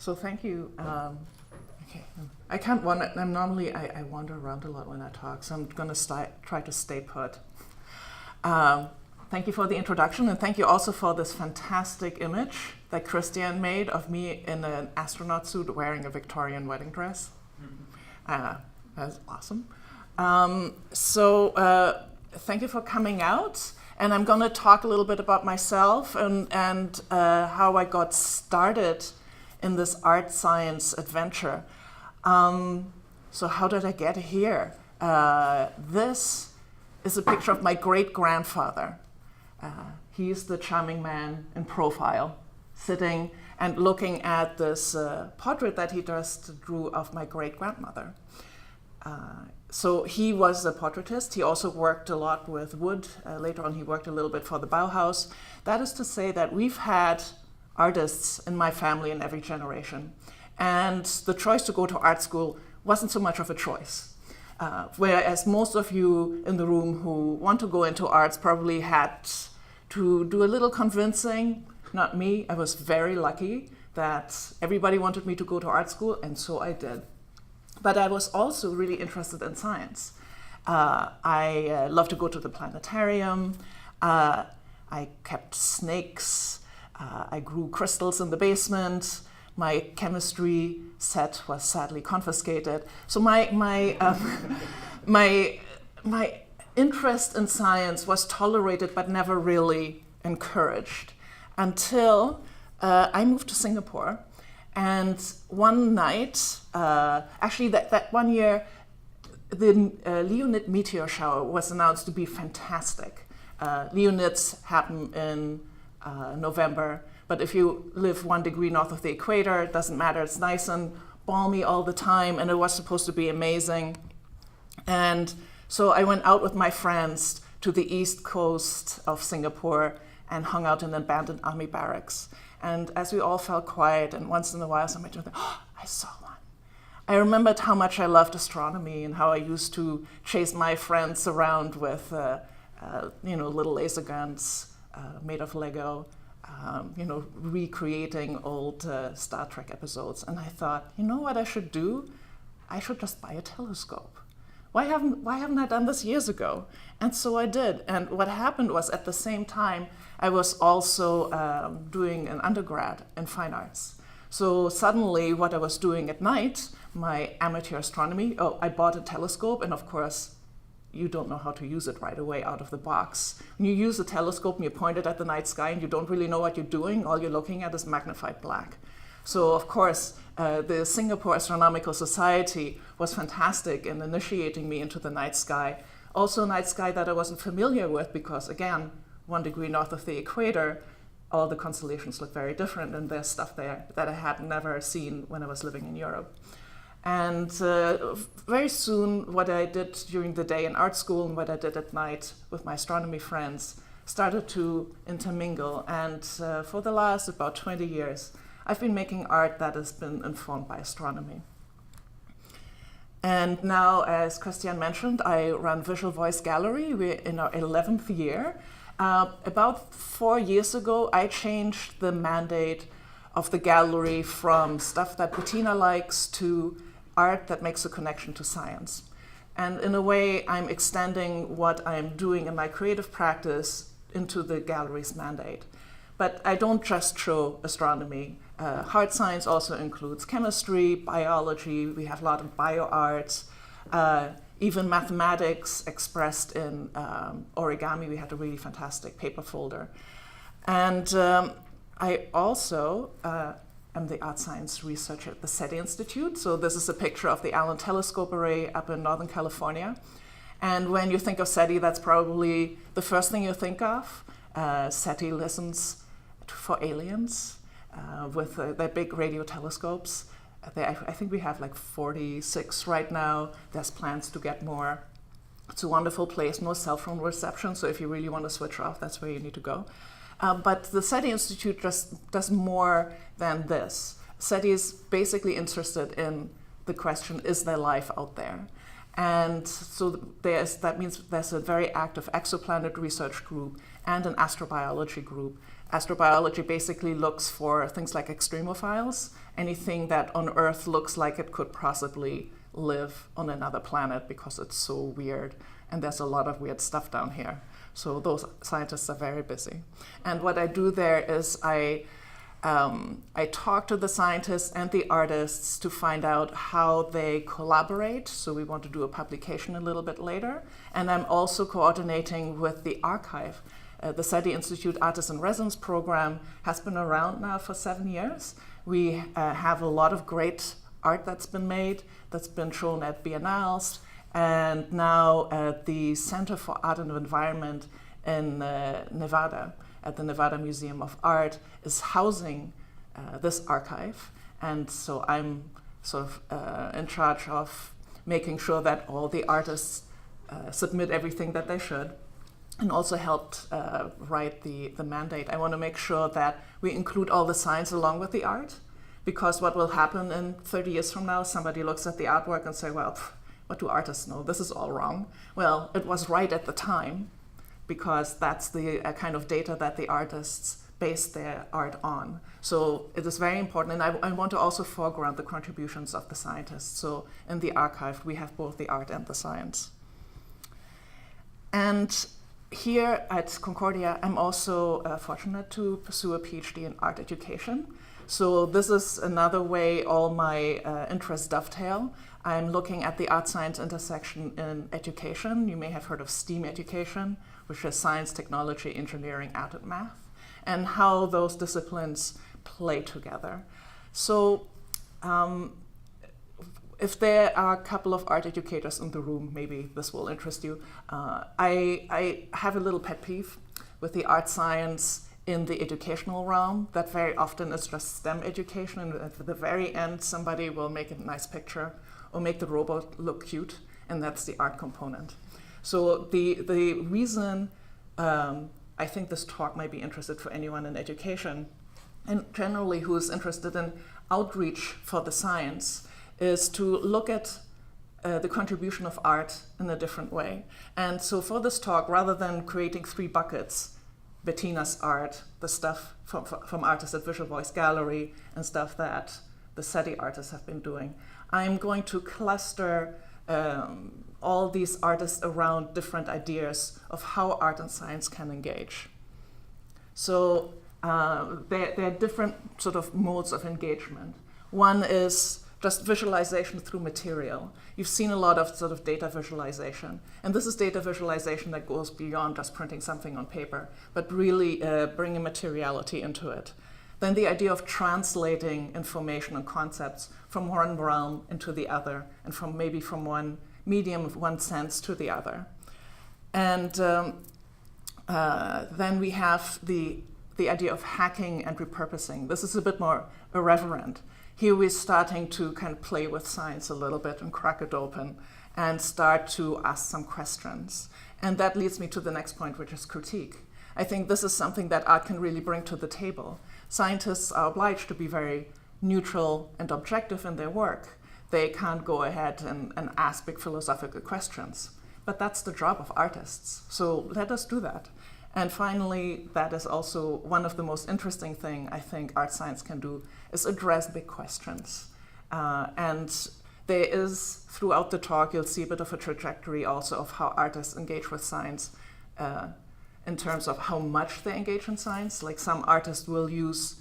So thank you. Okay, I can't wander. I wander around a lot when I talk, so I'm going to try to stay put. Thank you for the introduction, and thank you also for this fantastic image that Christian made of me in an astronaut suit wearing a Victorian wedding dress. That's awesome. Thank you for coming out, and I'm going to talk a little bit about myself and how I got started in this art science adventure. So how did I get here? This is a picture of my great-grandfather. He's the charming man in profile, sitting and looking at this portrait that he just drew of my great-grandmother. So he was a portraitist. He also worked a lot with wood. Later on, he worked a little bit for the Bauhaus. That is to say that we've had artists in my family in every generation. And the choice to go to art school wasn't so much of a choice. Whereas most of you in the room who want to go into arts probably had to do a little convincing. Not me. I was very lucky that everybody wanted me to go to art school, and so I did. But I was also really interested in science. I love to go to the planetarium. I kept snakes. I grew crystals in the basement. My chemistry set was sadly confiscated. So my interest in science was tolerated but never really encouraged until I moved to Singapore. And one night, actually that one year, the Leonid meteor shower was announced to be fantastic. Leonids happen in November, but if you live 1 degree north of the equator, it doesn't matter. It's nice and balmy all the time, and it was supposed to be amazing. And so I went out with my friends to the east coast of Singapore and hung out in an abandoned army barracks. And as we all fell quiet, and once in a while somebody told me, "Oh, I saw one." I remembered how much I loved astronomy and how I used to chase my friends around with, little laser guns made of Lego, recreating old Star Trek episodes. And I thought, you know what I should do? I should just buy a telescope. Why haven't I done this years ago? And so I did. And what happened was, at the same time, I was also doing an undergrad in fine arts. So suddenly what I was doing at night, my amateur astronomy, I bought a telescope, and of course, you don't know how to use it right away out of the box. When you use a telescope and you point it at the night sky and you don't really know what you're doing, all you're looking at is magnified black. So of course, the Singapore Astronomical Society was fantastic in initiating me into the night sky. Also a night sky that I wasn't familiar with because, again, 1 degree north of the equator, all the constellations look very different, and there's stuff there that I had never seen when I was living in Europe. And very soon, what I did during the day in art school and what I did at night with my astronomy friends started to intermingle. And for the last about 20 years, I've been making art that has been informed by astronomy. And now, as Christian mentioned, I run Visual Voice Gallery. We're in our 11th year. About 4 years ago, I changed the mandate of the gallery from stuff that Bettina likes to art that makes a connection to science. And in a way, I'm extending what I'm doing in my creative practice into the gallery's mandate. But I don't just show astronomy. Hard science also includes chemistry, biology. We have a lot of bioart, even mathematics expressed in origami. We had a really fantastic paper folder. And I also am the art science researcher at the SETI Institute. So this is a picture of the Allen Telescope Array up in Northern California. And when you think of SETI, that's probably the first thing you think of. SETI listens for aliens with their big radio telescopes. I think we have like 46 right now. There's plans to get more. It's a wonderful place, no cell phone reception, so if you really want to switch off, that's where you need to go. But the SETI Institute just does more than this. SETI is basically interested in the question, is there life out there? And so that means there's a very active exoplanet research group and an astrobiology group. Astrobiology basically looks for things like extremophiles, anything that on Earth looks like it could possibly live on another planet, because it's so weird. And there's a lot of weird stuff down here. So those scientists are very busy. And what I do there is I talk to the scientists and the artists to find out how they collaborate. So we want to do a publication a little bit later. And I'm also coordinating with the archive. The SETI Institute Artist in Residence program has been around now for 7 years. We have a lot of great art that's been made, that's been shown at biennales, and now at the Center for Art and Environment in Nevada, at the Nevada Museum of Art, is housing this archive. And so I'm sort of in charge of making sure that all the artists submit everything that they should, and also helped write the mandate. I want to make sure that we include all the science along with the art, because what will happen in 30 years from now, somebody looks at the artwork and say, well, what do artists know? This is all wrong. Well, it was right at the time, because that's the kind of data that the artists based their art on. So it is very important, and I want to also foreground the contributions of the scientists. So in the archive, we have both the art and the science. And here at Concordia, I'm also fortunate to pursue a PhD in art education. So this is another way all my interests dovetail. I'm looking at the art-science intersection in education. You may have heard of STEAM education, which is science, technology, engineering, art, and math, and how those disciplines play together. So if there are a couple of art educators in the room, maybe this will interest you. I have a little pet peeve with the art science in the educational realm, that very often it's just STEM education, and at the very end somebody will make a nice picture or make the robot look cute, and that's the art component. So the reason I think this talk might be interested for anyone in education, and generally who is interested in outreach for the science, is to look at the contribution of art in a different way. And so for this talk, rather than creating 3 buckets, Bettina's art, the stuff from artists at Visual Voice Gallery, and stuff that the SETI artists have been doing, I'm going to cluster all these artists around different ideas of how art and science can engage. So there are different sort of modes of engagement. One is just visualization through material. You've seen a lot of sort of data visualization. And this is data visualization that goes beyond just printing something on paper, but really bringing materiality into it. Then the idea of translating information and concepts from one realm into the other, and from maybe from one medium of one sense to the other. And then we have the idea of hacking and repurposing. This is a bit more irreverent. Here we're starting to kind of play with science a little bit and crack it open and start to ask some questions. And that leads me to the next point, which is critique. I think this is something that art can really bring to the table. Scientists are obliged to be very neutral and objective in their work. They can't go ahead and ask big philosophical questions. But that's the job of artists. So let us do that. And finally, that is also one of the most interesting things I think art science can do, is address big questions. And there is, throughout the talk, you'll see a bit of a trajectory also of how artists engage with science in terms of how much they engage in science. Like some artists will use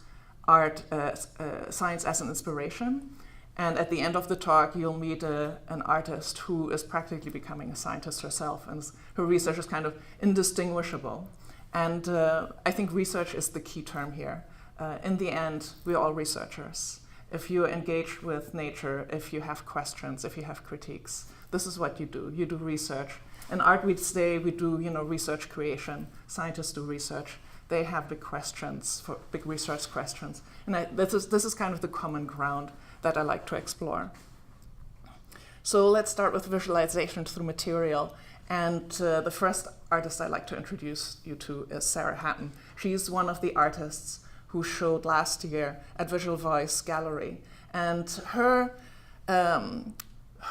science as an inspiration. And at the end of the talk, you'll meet an artist who is practically becoming a scientist herself, and her research is kind of indistinguishable. And I think research is the key term here. In the end, we're all researchers. If you're engaged with nature, if you have questions, if you have critiques, this is what you do. You do research. In art, we'd say we do, research creation. Scientists do research. They have big questions, big research questions. And this is kind of the common ground that I like to explore. So let's start with visualization through material. And the first artist I'd like to introduce you to is Sarah Hatton. She's one of the artists who showed last year at Visual Voice Gallery. And her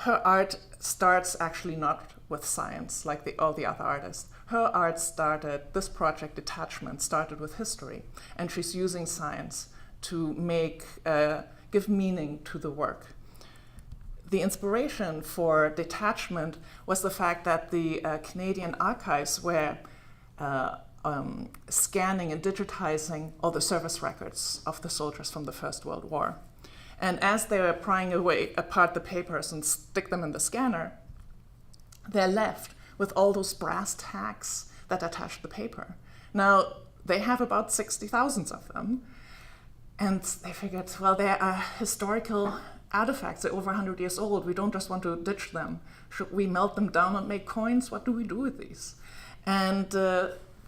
art starts actually not with science like all the other artists. Her art started, this project, Detachment, started with history. And she's using science to make give meaning to the work. The inspiration for detachment was the fact that the Canadian archives were scanning and digitizing all the service records of the soldiers from the First World War. And as they were prying apart the papers and stick them in the scanner, they're left with all those brass tacks that attach the paper. Now, they have about 60,000 of them, and they figured, well, they are historical artifacts. They're over 100 years old. We don't just want to ditch them. Should we melt them down and make coins? What do we do with these? And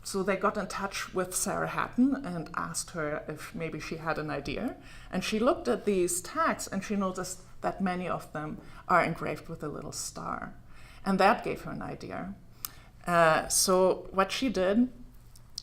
so they got in touch with Sarah Hatton and asked her if maybe she had an idea. And she looked at these tags and she noticed that many of them are engraved with a little star. And that gave her an idea. So what she did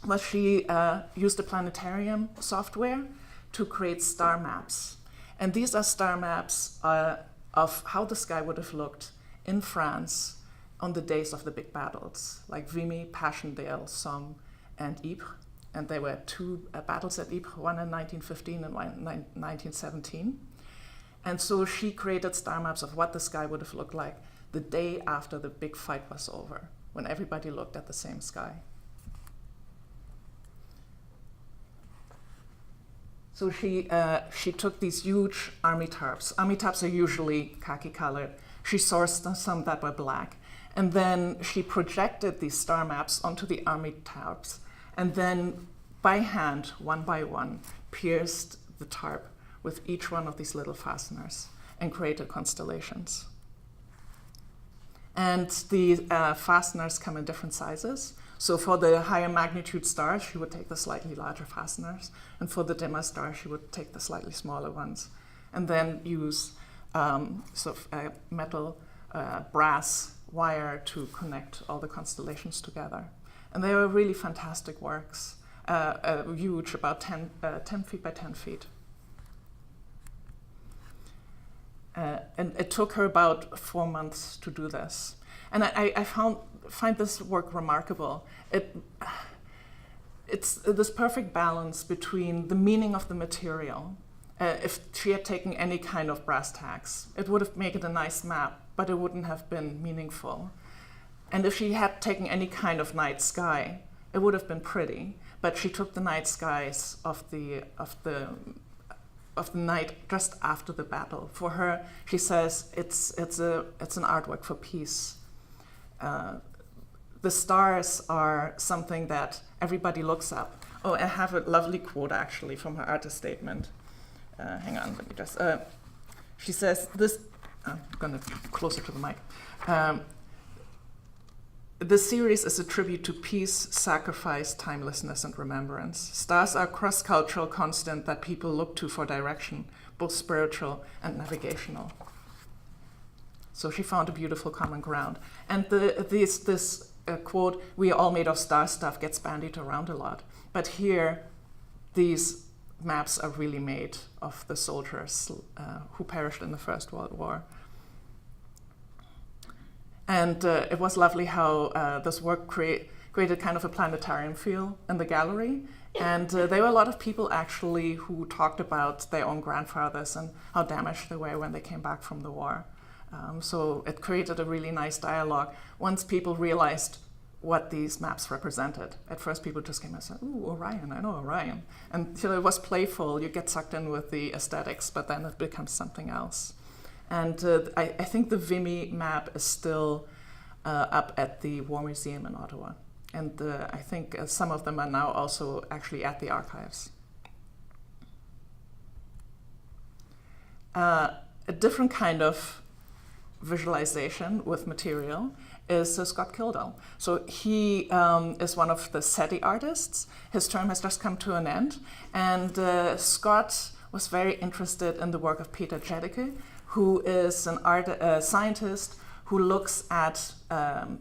was she used the planetarium software to create star maps. And these are star maps of how the sky would have looked in France on the days of the big battles, like Vimy, Passchendaele, Somme, and Ypres. And there were two battles at Ypres, one in 1915 and one in 1917. And so she created star maps of what the sky would have looked like the day after the big fight was over, when everybody looked at the same sky. So she took these huge army tarps. Army tarps are usually khaki colored. She sourced some that were black. And then she projected these star maps onto the army tarps, and then by hand, one by one, pierced the tarp with each one of these little fasteners and created constellations. And the fasteners come in different sizes. So for the higher magnitude stars, she would take the slightly larger fasteners. And for the dimmer stars, she would take the slightly smaller ones. And then use metal, brass wire to connect all the constellations together. And they were really fantastic works, huge, about 10 feet by 10 feet. And it took her about 4 months to do this. And I find this work remarkable. It's this perfect balance between the meaning of the material. If she had taken any kind of brass tacks, it would have made it a nice map, but it wouldn't have been meaningful. And if she had taken any kind of night sky, it would have been pretty. But she took the night skies of the night just after the battle. For her, she says it's an artwork for peace. The stars are something that everybody looks up. Oh, I have a lovely quote actually from her artist statement. Hang on, let me just. She says this. I'm going to closer to the mic. This series is a tribute to peace, sacrifice, timelessness, and remembrance. Stars are a cross-cultural constant that people look to for direction, both spiritual and navigational. So she found a beautiful common ground. And this quote, "We are all made of star stuff," gets bandied around a lot. But here, these maps are really made of the soldiers who perished in the First World War. And it was lovely how this work created kind of a planetarium feel in the gallery. And there were a lot of people actually who talked about their own grandfathers and how damaged they were when they came back from the war. So it created a really nice dialogue once people realized what these maps represented. At first people just came and said, "Ooh, Orion, I know Orion." And so it was playful, you get sucked in with the aesthetics, but then it becomes something else. And I think the Vimy map is still up at the War Museum in Ottawa. And I think some of them are now also actually at the archives. A different kind of visualization with material is Scott Kildall. So he is one of the SETI artists. His term has just come to an end. And Scott was very interested in the work of Peter Jedicke, who is a scientist who looks at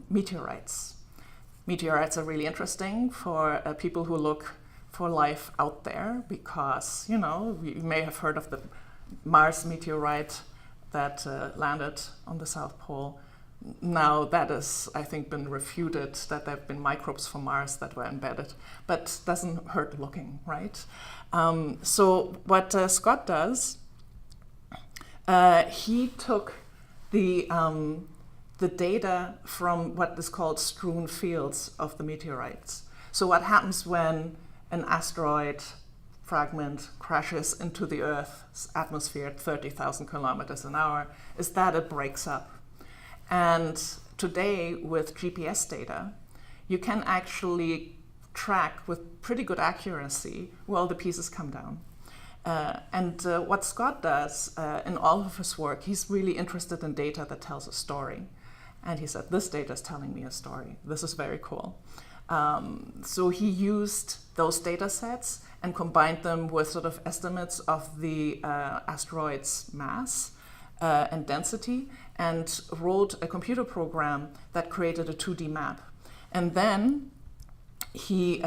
meteorites. Meteorites are really interesting for people who look for life out there because, you know, you may have heard of the Mars meteorite that landed on the South Pole. Now that is, I think, been refuted, that there have been microbes from Mars that were embedded, but doesn't hurt looking, right? So what Scott does He took the data from what is called strewn fields of the meteorites. So what happens when an asteroid fragment crashes into the Earth's atmosphere at 30,000 kilometers an hour is that it breaks up. And today, with GPS data, you can actually track with pretty good accuracy where all the pieces come down. What Scott does in all of his work, he's really interested in data that tells a story. And he said, this data is telling me a story. This is very cool. So he used those data sets and combined them with sort of estimates of the asteroid's mass and density, and wrote a computer program that created a 2D map. And then he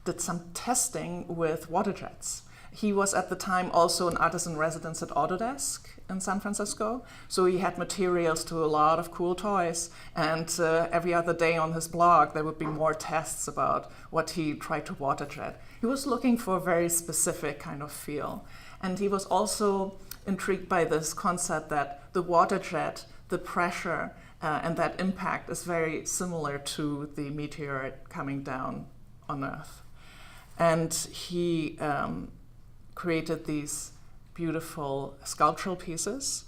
did some testing with water jets. He was at the time also an artist in residence at Autodesk in San Francisco. So he had materials to a lot of cool toys. And every other day on his blog, there would be more tests about what he tried to water jet. He was looking for a very specific kind of feel. And he was also intrigued by this concept that the water jet, the pressure, and that impact is very similar to the meteorite coming down on Earth. And he created these beautiful sculptural pieces.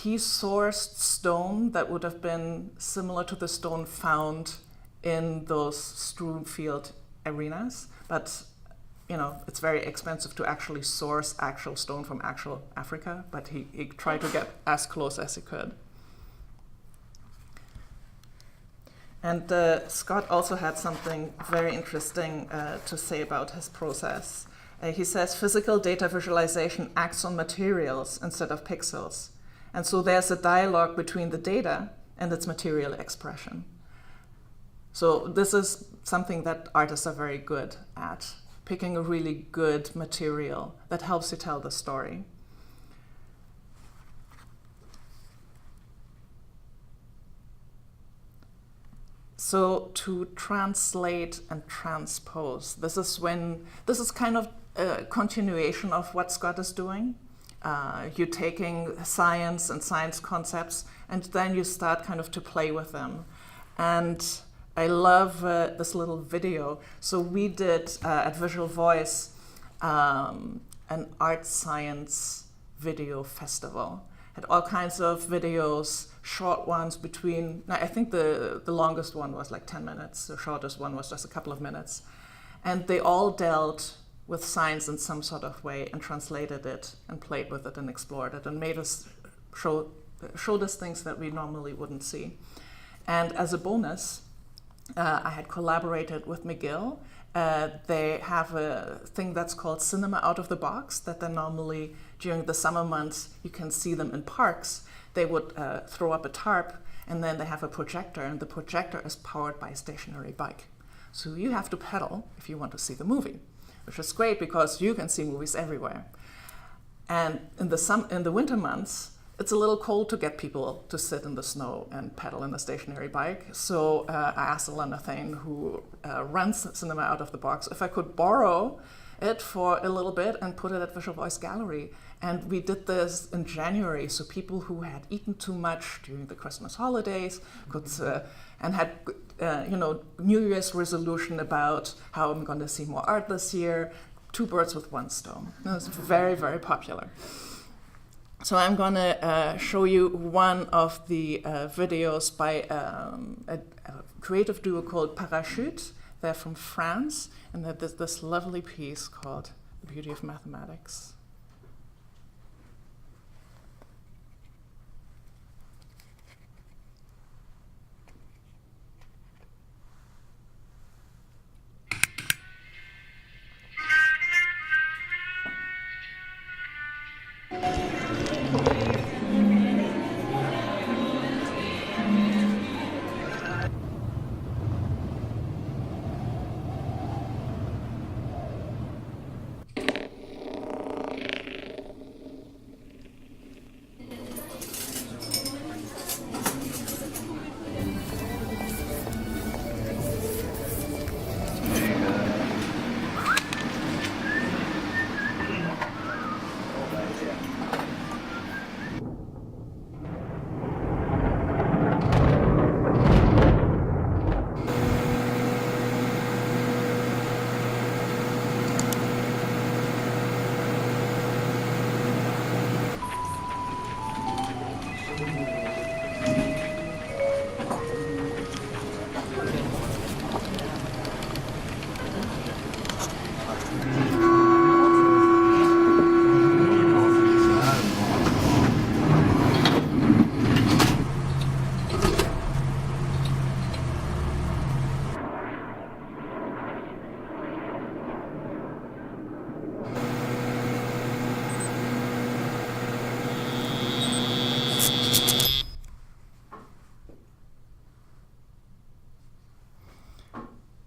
He sourced stone that would have been similar to the stone found in those strewn field arenas, but it's very expensive to actually source actual stone from actual Africa, but he tried to get as close as he could. And Scott also had something very interesting to say about his process. He says physical data visualization acts on materials instead of pixels. And so there's a dialogue between the data and its material expression. So this is something that artists are very good at, picking a really good material that helps you tell the story. So to translate and transpose, this is kind of a continuation of what Scott is doing. You're taking science and science concepts, and then you start kind of to play with them. And I love this little video. So we did at Visual Voice an art science video festival. Had all kinds of videos, short ones between, I think the longest one was like 10 minutes, the shortest one was just a couple of minutes. And they all dealt with science in some sort of way and translated it and played with it and explored it and made us showed us things that we normally wouldn't see. And as a bonus, I had collaborated with McGill. They have a thing that's called Cinema Out of the Box that they normally, during the summer months, you can see them in parks. They would throw up a tarp, and then they have a projector, and the projector is powered by a stationary bike. So you have to pedal if you want to see the movie, which is great because you can see movies everywhere. And in the winter months, it's a little cold to get people to sit in the snow and pedal in a stationary bike. So I asked Elena Thane, who runs Cinema Out of the Box, if I could borrow it for a little bit and put it at Visual Voice Gallery. And we did this in January, so people who had eaten too much during the Christmas holidays could and had New Year's resolution about how I'm going to see more art this year. 2 birds with 1 stone. It was very, very popular. So I'm going to show you one of the videos by a creative duo called Parachute. They're from France, and they did this lovely piece called The Beauty of Mathematics.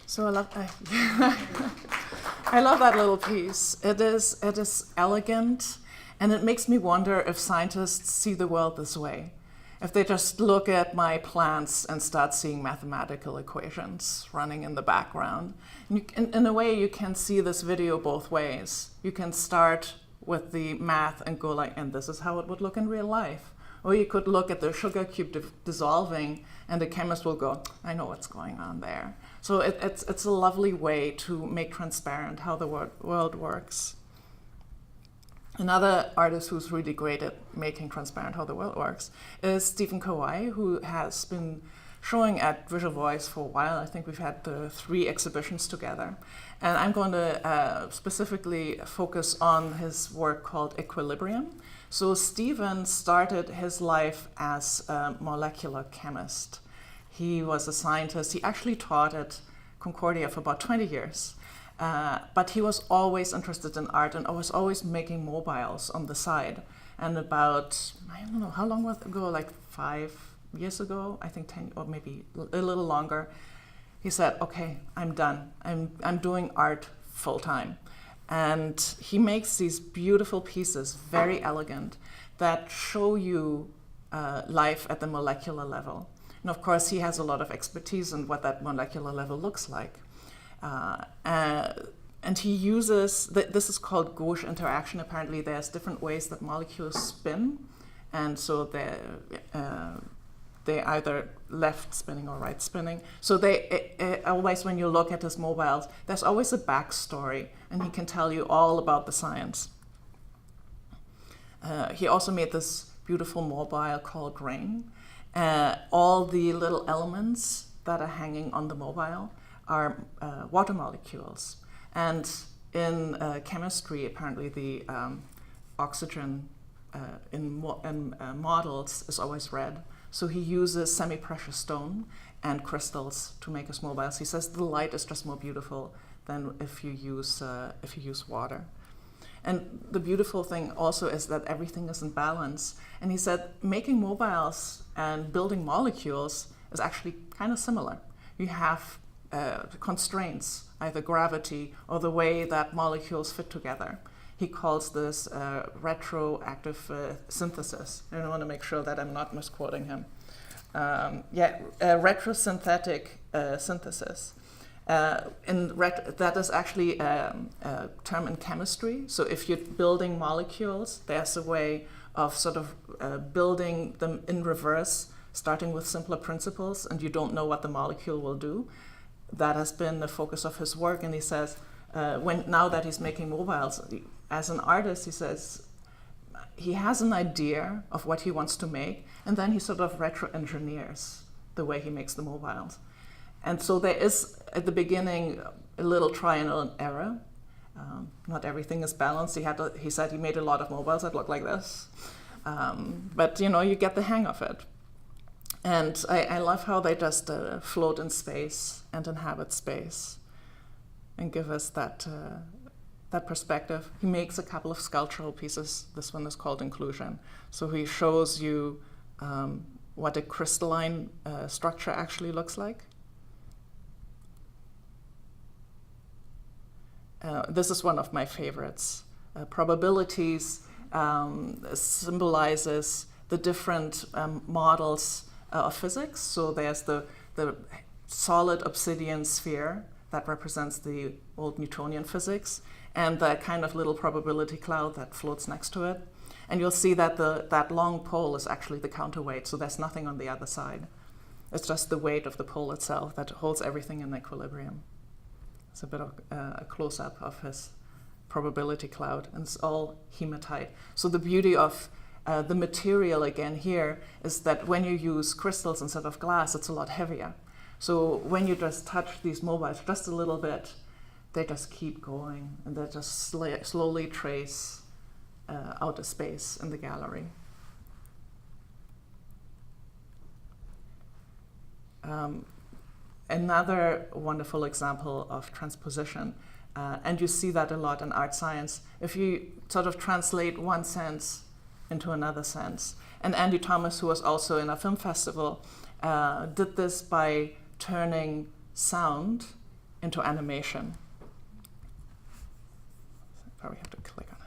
So I love that little piece. It is elegant, and it makes me wonder if scientists see the world this way. If they just look at my plants and start seeing mathematical equations running in the background. In a way, you can see this video both ways. You can start with the math and go like, and this is how it would look in real life. Or you could look at the sugar cube dissolving, and the chemist will go, I know what's going on there. So it's a lovely way to make transparent how the world works. Another artist who's really great at making transparent how the world works is Stephen Kawai, who has been showing at Visual Voice for a while. I think we've had 3 exhibitions together. And I'm going to specifically focus on his work called Equilibrium. So Stephen started his life as a molecular chemist. He was a scientist. He actually taught at Concordia for about 20 years. But he was always interested in art and was always making mobiles on the side. And about, I don't know, how long was it ago, like 5 years ago, I think 10 or maybe a little longer, he said, okay, I'm done. I'm doing art full time. And he makes these beautiful pieces, very elegant, that show you life at the molecular level. And of course, he has a lot of expertise in what that molecular level looks like. And he uses, this is called gauche interaction. Apparently, there's different ways that molecules spin. And so they're either left spinning or right spinning. So they always, when you look at his mobiles, there's always a backstory, and he can tell you all about the science. He also made this beautiful mobile called Rain. All the little elements that are hanging on the mobile are water molecules. And in chemistry, apparently the oxygen in models is always red. So he uses semi-precious stone and crystals to make his mobiles. He says the light is just more beautiful than if you use water. And the beautiful thing also is that everything is in balance. And he said making mobiles and building molecules is actually kind of similar. You have constraints, either gravity or the way that molecules fit together. He calls this retroactive synthesis. And I want to make sure that I'm not misquoting him. Retrosynthetic synthesis. That is actually a term in chemistry. So if you're building molecules, there's a way of sort of building them in reverse, starting with simpler principles, and you don't know what the molecule will do. That has been the focus of his work, and he says, now that he's making mobiles, as an artist, he says, he has an idea of what he wants to make, and then he sort of retro-engineers the way he makes the mobiles. And so there is, at the beginning, a little trial and error. Not everything is balanced. He said he made a lot of mobiles that look like this. But, you get the hang of it. And I love how they just float in space and inhabit space and give us that perspective. He makes a couple of sculptural pieces. This one is called Inclusion. So he shows you what a crystalline structure actually looks like. This is one of my favorites. Probabilities symbolizes the different models of physics. So there's the solid obsidian sphere that represents the old Newtonian physics, and that kind of little probability cloud that floats next to it. And you'll see that that long pole is actually the counterweight, so there's nothing on the other side. It's just the weight of the pole itself that holds everything in equilibrium. It's a bit of a close-up of his probability cloud, and it's all hematite. So the beauty of The material, again, here is that when you use crystals instead of glass, it's a lot heavier. So when you just touch these mobiles just a little bit, they just keep going, and they just slowly trace outer space in the gallery. Another wonderful example of transposition, and you see that a lot in art science, if you sort of translate one sense into another sense. And Andy Thomas, who was also in a film festival, did this by turning sound into animation. I probably have to click on it.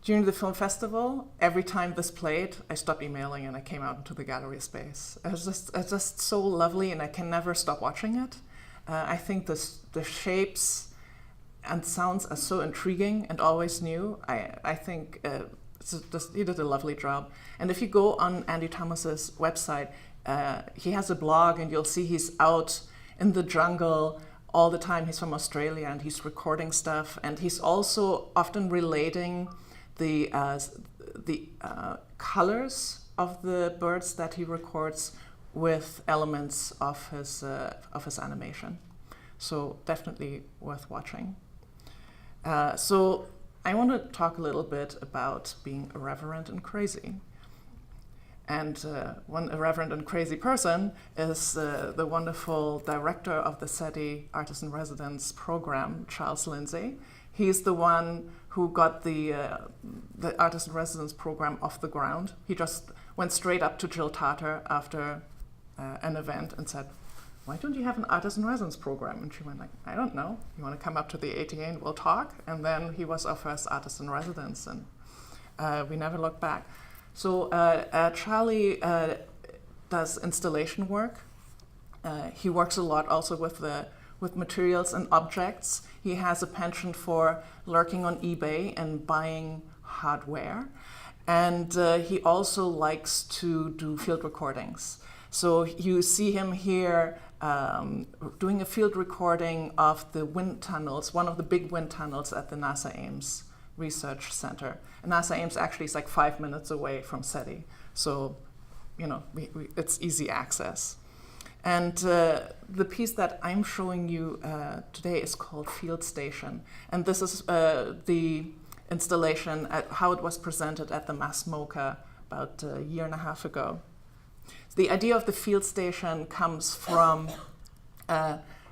During the film festival, every time this played, I stopped emailing and I came out into the gallery space. It's just so lovely, and I can never stop watching it. I think the shapes and sounds are so intriguing and always new. I think he did a lovely job. And if you go on Andy Thomas's website, he has a blog, and you'll see he's out in the jungle all the time. He's from Australia, and he's recording stuff, and he's also often relating the colors of the birds that he records with elements of his animation. So definitely worth watching. So I want to talk a little bit about being irreverent and crazy. And one irreverent and crazy person is the wonderful director of the SETI Artist in Residence program, Charles Lindsay. He's the one who got the Artist in Residence program off the ground. He just went straight up to Jill Tarter after an event and said, "Why don't you have an Artist in Residence program?" And she went like, "I don't know. You want to come up to the ATA and we'll talk?" And then he was our first Artist in Residence, and we never looked back. So Charlie does installation work. He works a lot also with materials and objects. He has a penchant for lurking on eBay and buying hardware. And he also likes to do field recordings. So you see him here doing a field recording of the wind tunnels, one of the big wind tunnels at the NASA Ames Research Center. And NASA Ames actually is like 5 minutes away from SETI. So, it's easy access. And the piece that I'm showing you today is called Field Station. And this is the installation, how it was presented at the MAS MoCA about a year and a half ago. The idea of the field station comes from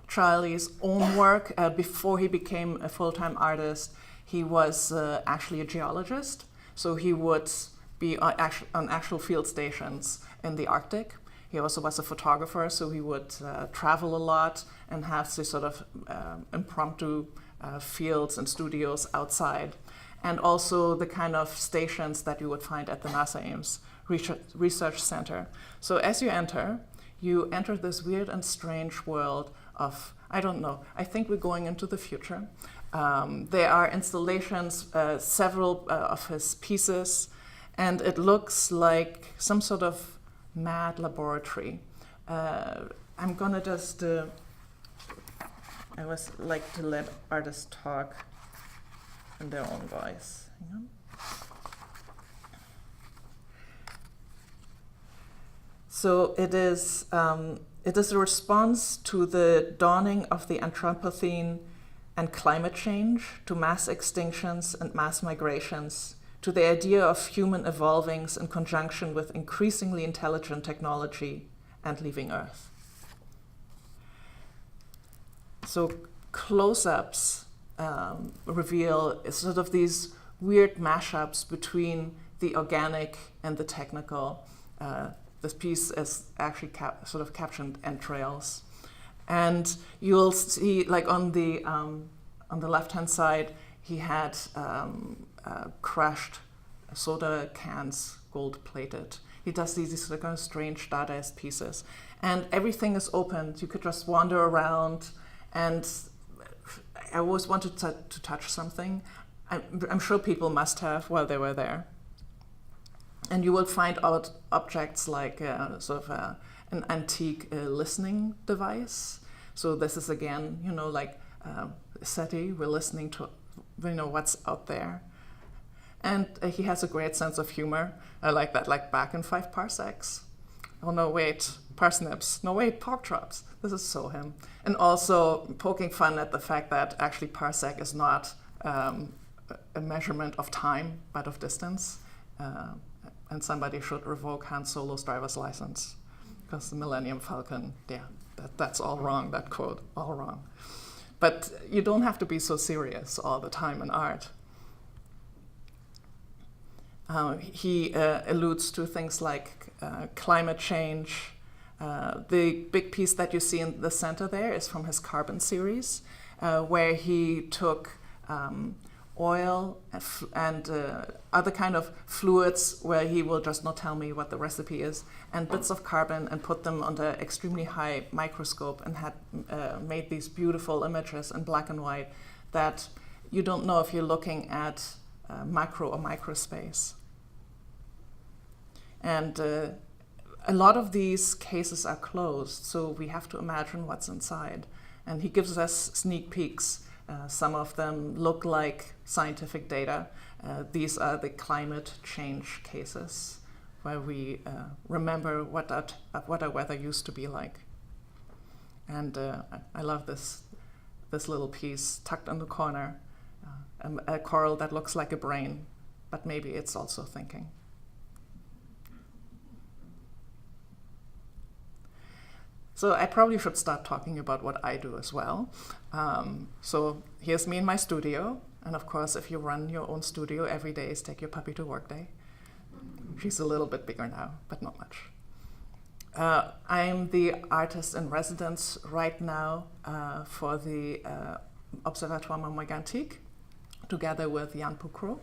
Charlie's own work. Before he became a full-time artist, he was actually a geologist. So he would be on actual field stations in the Arctic. He also was a photographer, so he would travel a lot and have these sort of impromptu fields and studios outside. And also the kind of stations that you would find at the NASA Ames Research Center. So as you enter this weird and strange world of, I don't know, I think we're going into the future. There are installations, several of his pieces, and it looks like some sort of mad laboratory. I'm gonna just, I always like to let artists talk in their own voice. Hang on. So it is a response to the dawning of the Anthropocene and climate change, to mass extinctions and mass migrations, to the idea of human evolvings in conjunction with increasingly intelligent technology and leaving Earth. So close-ups reveal sort of these weird mashups between the organic and the technical. This piece is actually sort of captioned entrails. And you'll see, like on the left-hand side, he had crushed soda cans, gold-plated. He does these sort of kind of strange Dadaist pieces. And everything is open. You could just wander around. And I always wanted to touch something. I'm sure people must have while they were there. And you will find out objects like sort of an antique listening device. So this is again, like SETI, we're listening to, what's out there. And he has a great sense of humor. I like that, like back in 5 parsecs. Oh no, wait, parsnips. No, wait, pork chops. This is so him. And also poking fun at the fact that actually parsec is not a measurement of time, but of distance. And somebody should revoke Han Solo's driver's license, because the Millennium Falcon, that's all wrong, that quote, all wrong. But you don't have to be so serious all the time in art. He alludes to things like climate change. The big piece that you see in the center there is from his carbon series, where he took oil and other kind of fluids where he will just not tell me what the recipe is, and bits of carbon, and put them under extremely high microscope, and had made these beautiful images in black and white that you don't know if you're looking at macro or microspace. And a lot of these cases are closed, so we have to imagine what's inside. And he gives us sneak peeks. Some of them look like scientific data. These are the climate change cases, where we remember what our weather used to be like. And I love this little piece tucked in the corner, a coral that looks like a brain, but maybe it's also thinking. So I probably should start talking about what I do as well. So here's me in my studio. And of course, if you run your own studio, every day is take your puppy to work day. She's a little bit bigger now, but not much. I'm the artist in residence right now for the Observatoire Mont-Mégantic, together with Jan Pukro.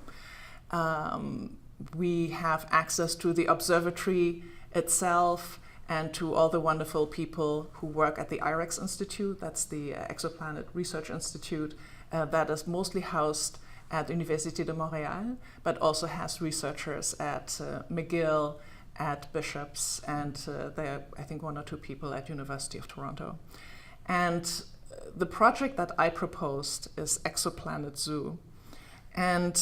We have access to the observatory itself, and to all the wonderful people who work at the IREX Institute. That's the Exoplanet Research Institute that is mostly housed at Université de Montréal, but also has researchers at McGill, at Bishop's, and there are, I think, 1 or 2 people at University of Toronto. And the project that I proposed is Exoplanet Zoo. And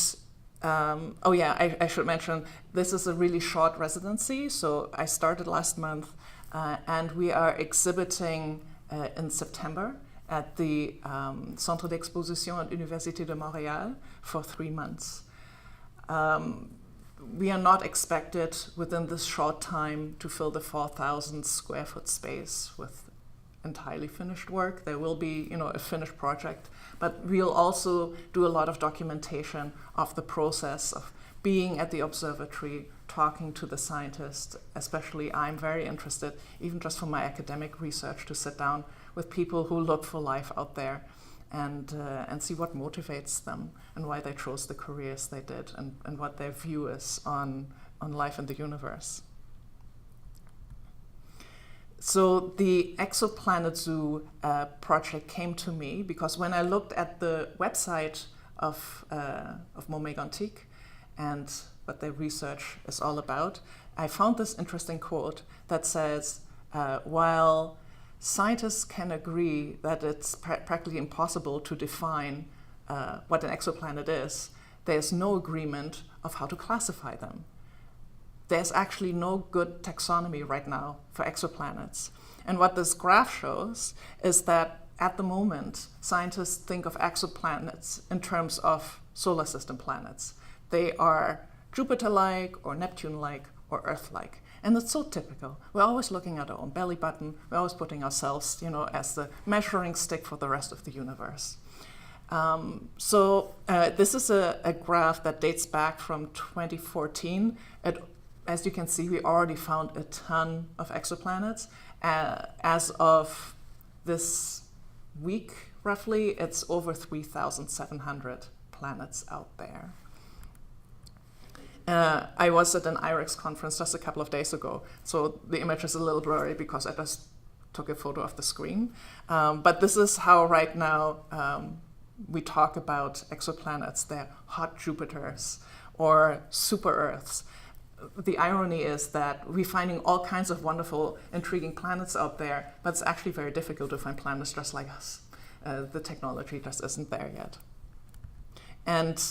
I should mention, this is a really short residency. So I started last month, and we are exhibiting in September at the Centre d'Exposition at Université de Montréal for 3 months. we are not expected within this short time to fill the 4,000 square foot space with entirely finished work. There will be, a finished project, but we'll also do a lot of documentation of the process of being at the observatory, talking to the scientists. Especially, I'm very interested, even just for my academic research, to sit down with people who look for life out there and see what motivates them and why they chose the careers they did and what their view is on life in the universe. So the Exoplanet Zoo project came to me because when I looked at the website of Mont-Mégantic and what their research is all about, I found this interesting quote that says, while scientists can agree that it's practically impossible to define what an exoplanet is, there's no agreement of how to classify them. There's actually no good taxonomy right now for exoplanets. And what this graph shows is that at the moment, scientists think of exoplanets in terms of solar system planets. They are Jupiter-like or Neptune-like or Earth-like. And it's so typical. We're always looking at our own belly button. We're always putting ourselves, as the measuring stick for the rest of the universe. This is a graph that dates back from 2014. As you can see, we already found a ton of exoplanets. As of this week, roughly, it's over 3,700 planets out there. I was at an IREX conference just a couple of days ago, so the image is a little blurry because I just took a photo of the screen. But this is how right now we talk about exoplanets. They're hot Jupiters or super Earths. The irony is that we're finding all kinds of wonderful, intriguing planets out there, but it's actually very difficult to find planets just like us. The technology just isn't there yet. And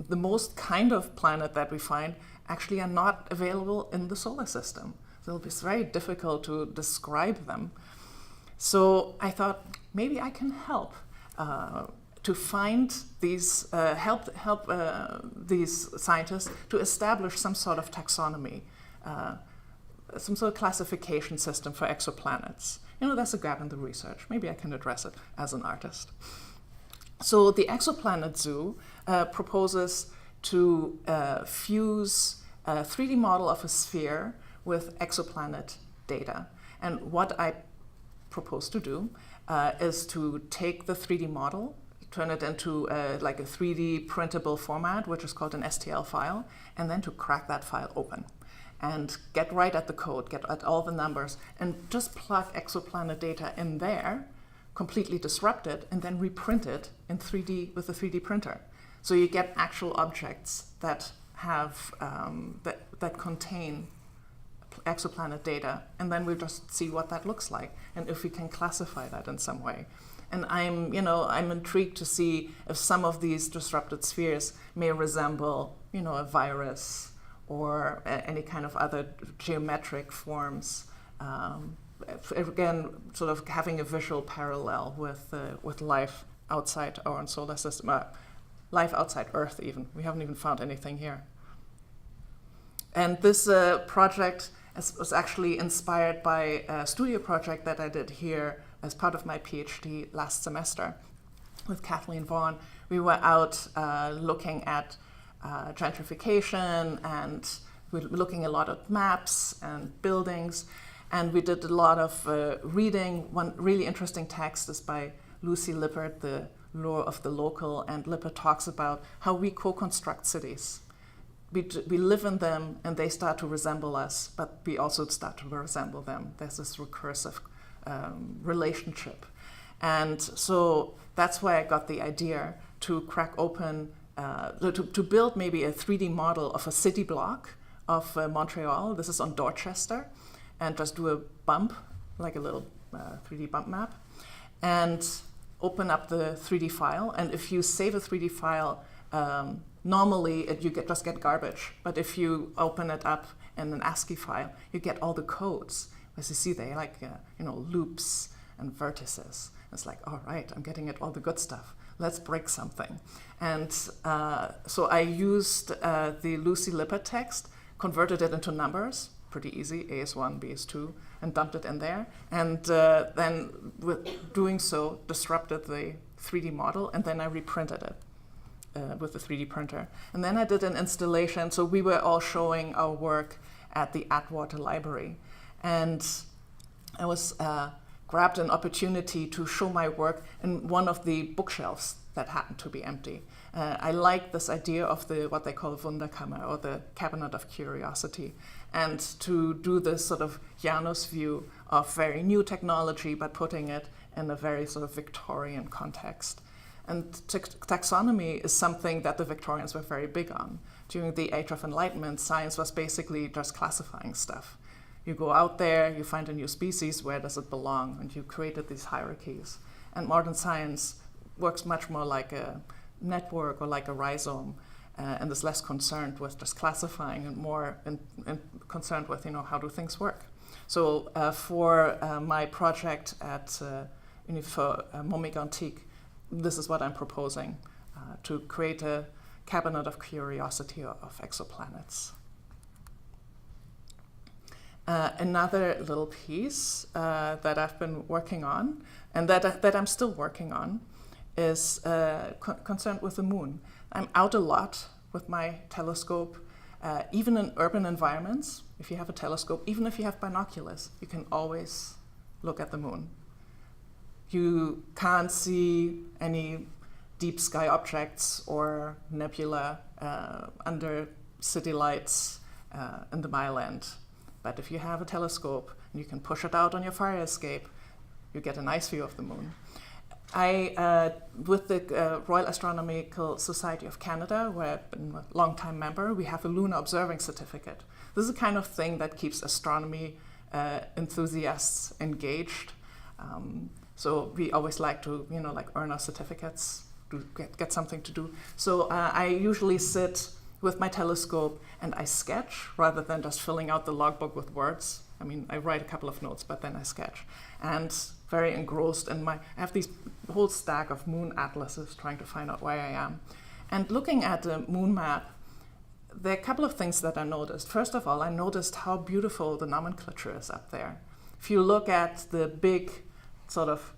the most kind of planet that we find actually are not available in the solar system. So it's very difficult to describe them. So I thought maybe I can help to find these, help these scientists to establish some sort of taxonomy, some sort of classification system for exoplanets. There's a gap in the research. Maybe I can address it as an artist. So the Exoplanet Zoo proposes to fuse a 3D model of a sphere with exoplanet data. And what I propose to do is to take the 3D model, turn it into like a 3D printable format, which is called an STL file, and then to crack that file open and get right at the code, get at all the numbers, and just plug exoplanet data in there, completely disrupt it, and then reprint it in 3D with a 3D printer. So you get actual objects that have that contain exoplanet data, and then we just see what that looks like and if we can classify that in some way. And I'm intrigued to see if some of these disrupted spheres may resemble, a virus or any kind of other geometric forms. Again, sort of having a visual parallel with life outside our own solar system, life outside Earth even. We haven't even found anything here. And this project was actually inspired by a studio project that I did here as part of my PhD last semester with Kathleen Vaughan. We were out looking at gentrification, and we're looking a lot at maps and buildings, and we did a lot of reading. One really interesting text is by Lucy Lippert, The Lure of the Local, and Lippert talks about how we co-construct cities. We live in them and they start to resemble us, but we also start to resemble them. There's this recursive relationship. And so that's why I got the idea to crack open, to build maybe a 3D model of a city block of Montreal. This is on Dorchester, and just do a bump, like a little 3D bump map, and open up the 3D file. And if you save a 3D file, normally you just get garbage. But if you open it up in an ASCII file, you get all the codes. As you see, they like loops and vertices. It's like, all right, I'm getting at all the good stuff. let's break something. And so I used the Lucy Lippert text, converted it into numbers, pretty easy, A is 1, B is 2, and dumped it in there. And then with doing so, disrupted the 3D model, and then I reprinted it with the 3D printer. And then I did an installation, so we were all showing our work at the Atwater Library. And I was grabbed an opportunity to show my work in one of the bookshelves that happened to be empty. I like this idea of what they call Wunderkammer, or the cabinet of curiosity, and to do this sort of Janus view of very new technology, but putting it in a very sort of Victorian context. And taxonomy is something that the Victorians were very big on. During the Age of Enlightenment, science was basically just classifying stuff. You go out there, you find a new species, where does it belong? And you created these hierarchies. And modern science works much more like a network or like a rhizome, and is less concerned with just classifying and more concerned with, how do things work. So for my project at Mont-Mégantic, this is what I'm proposing, to create a cabinet of curiosity of exoplanets. Another little piece that I've been working on, and that I'm still working on, is concerned with the moon. I'm out a lot with my telescope, even in urban environments. If you have a telescope, even if you have binoculars, you can always look at the moon. You can't see any deep sky objects or nebula under city lights in the Mile End. But if you have a telescope and you can push it out on your fire escape, you get a nice view of the moon. With the Royal Astronomical Society of Canada, where I've been a long-time member, we have a lunar observing certificate. This is the kind of thing that keeps astronomy enthusiasts engaged. So we always like to, earn our certificates, to get something to do. So I usually sit with my telescope and I sketch rather than just filling out the logbook with words. I mean, I write a couple of notes, but then I sketch. And very engrossed in I have these whole stack of moon atlases trying to find out where I am. And looking at the moon map, there are a couple of things that I noticed. First of all, I noticed how beautiful the nomenclature is up there. If you look at the big sort of,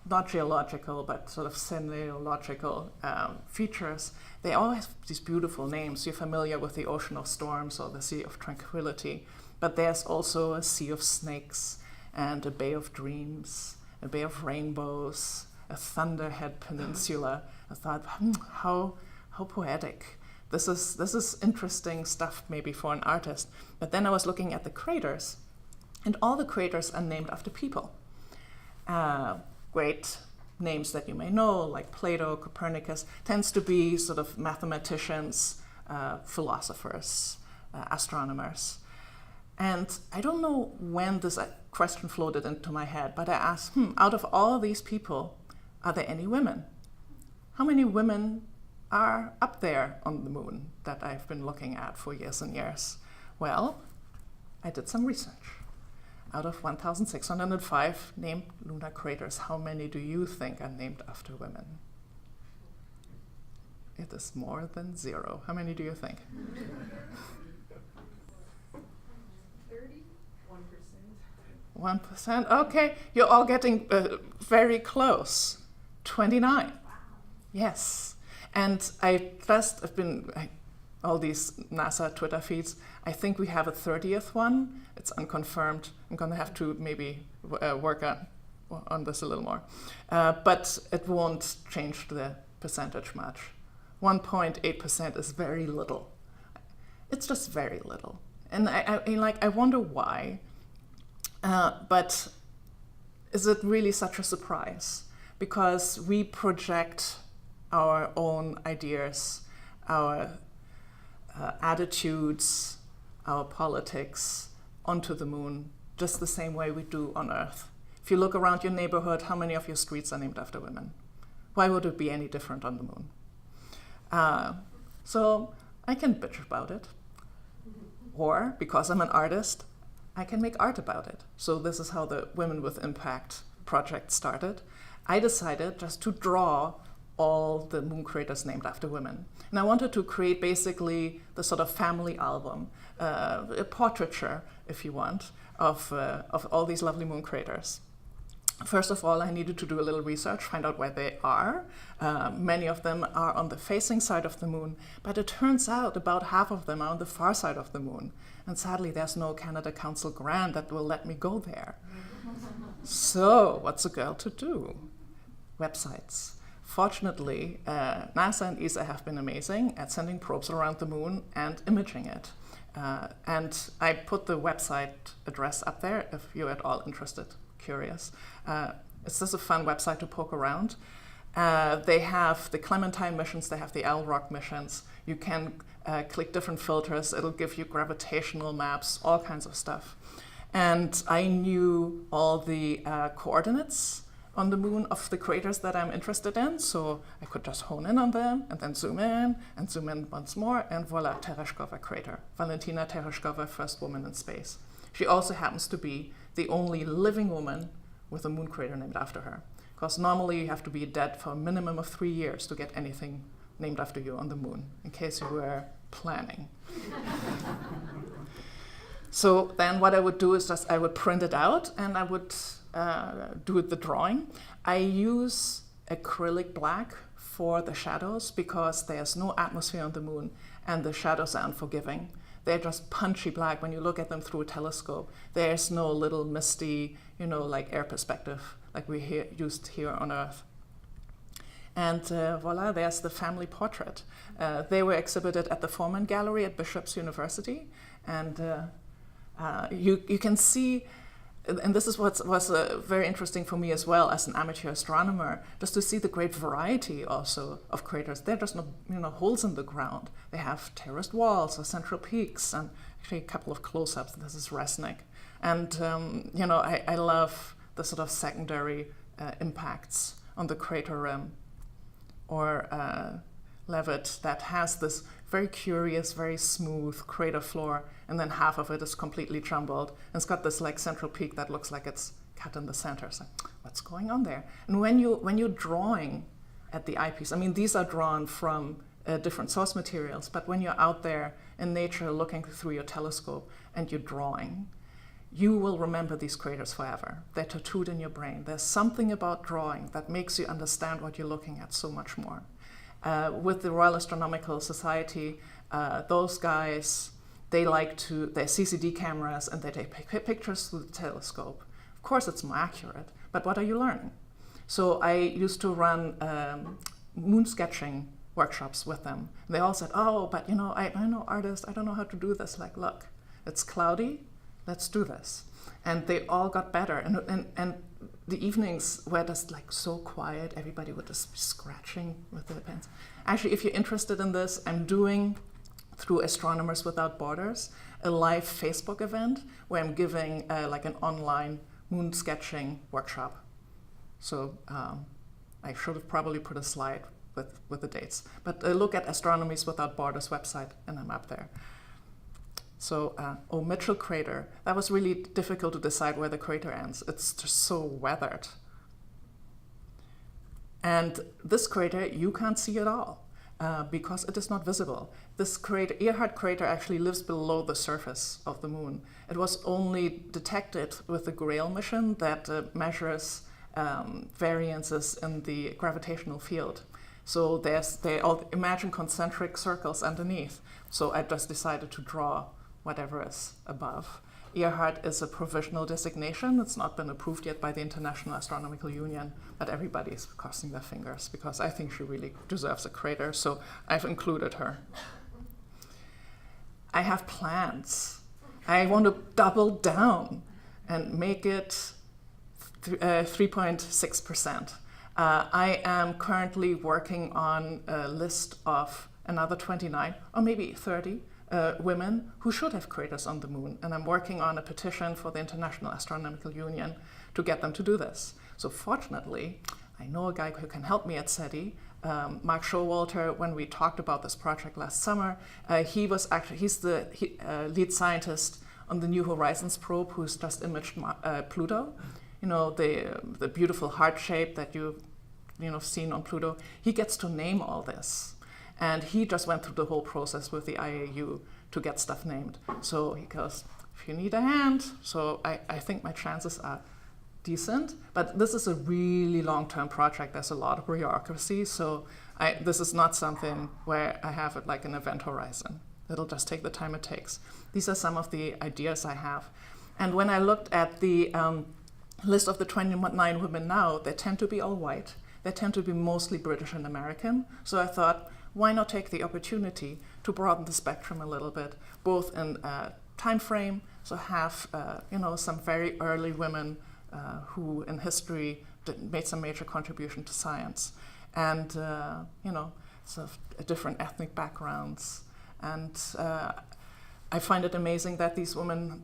not geological, but sort of semiological features, they all have these beautiful names. You're familiar with the Ocean of Storms or the Sea of Tranquility, but there's also a Sea of Snakes and a Bay of Dreams, a Bay of Rainbows, a Thunderhead Peninsula. I thought, how poetic. This is interesting stuff maybe for an artist. But then I was looking at the craters, and all the craters are named after people. Great names that you may know, like Plato, Copernicus, tends to be sort of mathematicians, philosophers, astronomers. And I don't know when this question floated into my head, but I asked, out of all these people, are there any women? How many women are up there on the moon that I've been looking at for years and years? Well, I did some research. Out of 1,605 named lunar craters, how many do you think are named after women? It is more than 0. How many do you think? 1%? Okay, you're all getting very close. 29. Wow. Yes. And I've been all these NASA Twitter feeds. I think we have a 30th one. It's unconfirmed. I'm going to have to maybe work on this a little more. But it won't change the percentage much. 1.8% is very little. It's just very little. And I wonder why. But is it really such a surprise? Because we project our own ideas, our attitudes, our politics onto the moon, just the same way we do on Earth. If you look around your neighborhood, how many of your streets are named after women? Why would it be any different on the moon? So I can bitch about it. Or, because I'm an artist, I can make art about it. So this is how the Women with Impact project started. I decided just to draw all the moon craters named after women. And I wanted to create basically the sort of family album, a portraiture, if you want, of all these lovely moon craters. First of all, I needed to do a little research, find out where they are. Many of them are on the facing side of the moon, but it turns out about half of them are on the far side of the moon. And sadly, there's no Canada Council grant that will let me go there. So what's a girl to do? Websites. Fortunately, NASA and ESA have been amazing at sending probes around the moon and imaging it. And I put the website address up there if you're at all interested, curious. It's just a fun website to poke around. They have the Clementine missions, they have the LROC missions. You can click different filters, it'll give you gravitational maps, all kinds of stuff. And I knew all the coordinates on the moon of the craters that I'm interested in, so I could just hone in on them and then zoom in and zoom in once more, and voila, Tereshkova crater. Valentina Tereshkova, first woman in space. She also happens to be the only living woman with a moon crater named after her. Because normally you have to be dead for a minimum of 3 years to get anything named after you on the moon, in case you were planning. So then what I would do is just I would print it out and I would do the drawing. I use acrylic black for the shadows because there's no atmosphere on the moon and the shadows are unforgiving. They're just punchy black when you look at them through a telescope. There's no little misty, like air perspective like we used here on Earth. And voila, there's the family portrait. They were exhibited at the Foreman Gallery at Bishop's University. And you can see, and this is what was very interesting for me as well as an amateur astronomer, just to see the great variety also of craters. They're just not holes in the ground. They have terraced walls or central peaks, and actually a couple of close-ups. This is Resnick. And I love the sort of secondary impacts on the crater rim or Levitt that has this very curious, very smooth crater floor, and then half of it is completely jumbled. And it's got this like central peak that looks like it's cut in the center. So what's going on there? And when you're drawing at the eyepiece, I mean, these are drawn from different source materials, but when you're out there in nature looking through your telescope and you're drawing, you will remember these craters forever. They're tattooed in your brain. There's something about drawing that makes you understand what you're looking at so much more. With the Royal Astronomical Society, those guys, they're CCD cameras and they take pictures through the telescope. Of course, it's more accurate, but what are you learning? So I used to run moon sketching workshops with them. They all said, oh, but I'm no artist, I don't know how to do this. Like, look, it's cloudy, let's do this. And they all got better. And the evenings were just like so quiet, everybody would just be scratching with their pens. Actually, if you're interested in this, I'm doing, through Astronomers Without Borders, a live Facebook event where I'm giving like an online moon sketching workshop. So I should have probably put a slide with the dates. But look at Astronomers Without Borders website and I'm up there. So, Mitchell crater, that was really difficult to decide where the crater ends. It's just so weathered. And this crater, you can't see at all because it is not visible. This crater, A.I.R crater, actually lives below the surface of the moon. It was only detected with the GRAIL mission that measures variances in the gravitational field. So they all imagine concentric circles underneath. So I just decided to draw whatever is above. A.I.R is a provisional designation. It's not been approved yet by the International Astronomical Union, but everybody's crossing their fingers because I think she really deserves a crater, so I've included her. I have plans. I want to double down and make it 3.6%. I am currently working on a list of another 29 or maybe 30 women who should have craters on the moon. And I'm working on a petition for the International Astronomical Union to get them to do this. So fortunately, I know a guy who can help me at SETI, Mark Showalter. When we talked about this project last summer, he's the lead scientist on the New Horizons probe who's just imaged Pluto. The beautiful heart shape that you seen on Pluto, he gets to name all this. And he just went through the whole process with the IAU to get stuff named. So he goes, if you need a hand, so I think my chances are decent. But this is a really long-term project. There's a lot of bureaucracy. So this is not something where I have it like an event horizon. It'll just take the time it takes. These are some of the ideas I have. And when I looked at the list of the 29 women now, they tend to be all white. They tend to be mostly British and American. So I thought, why not take the opportunity to broaden the spectrum a little bit, both in time frame, so have some very early women who in history made some major contribution to science, and sort of different ethnic backgrounds. And I find it amazing that these women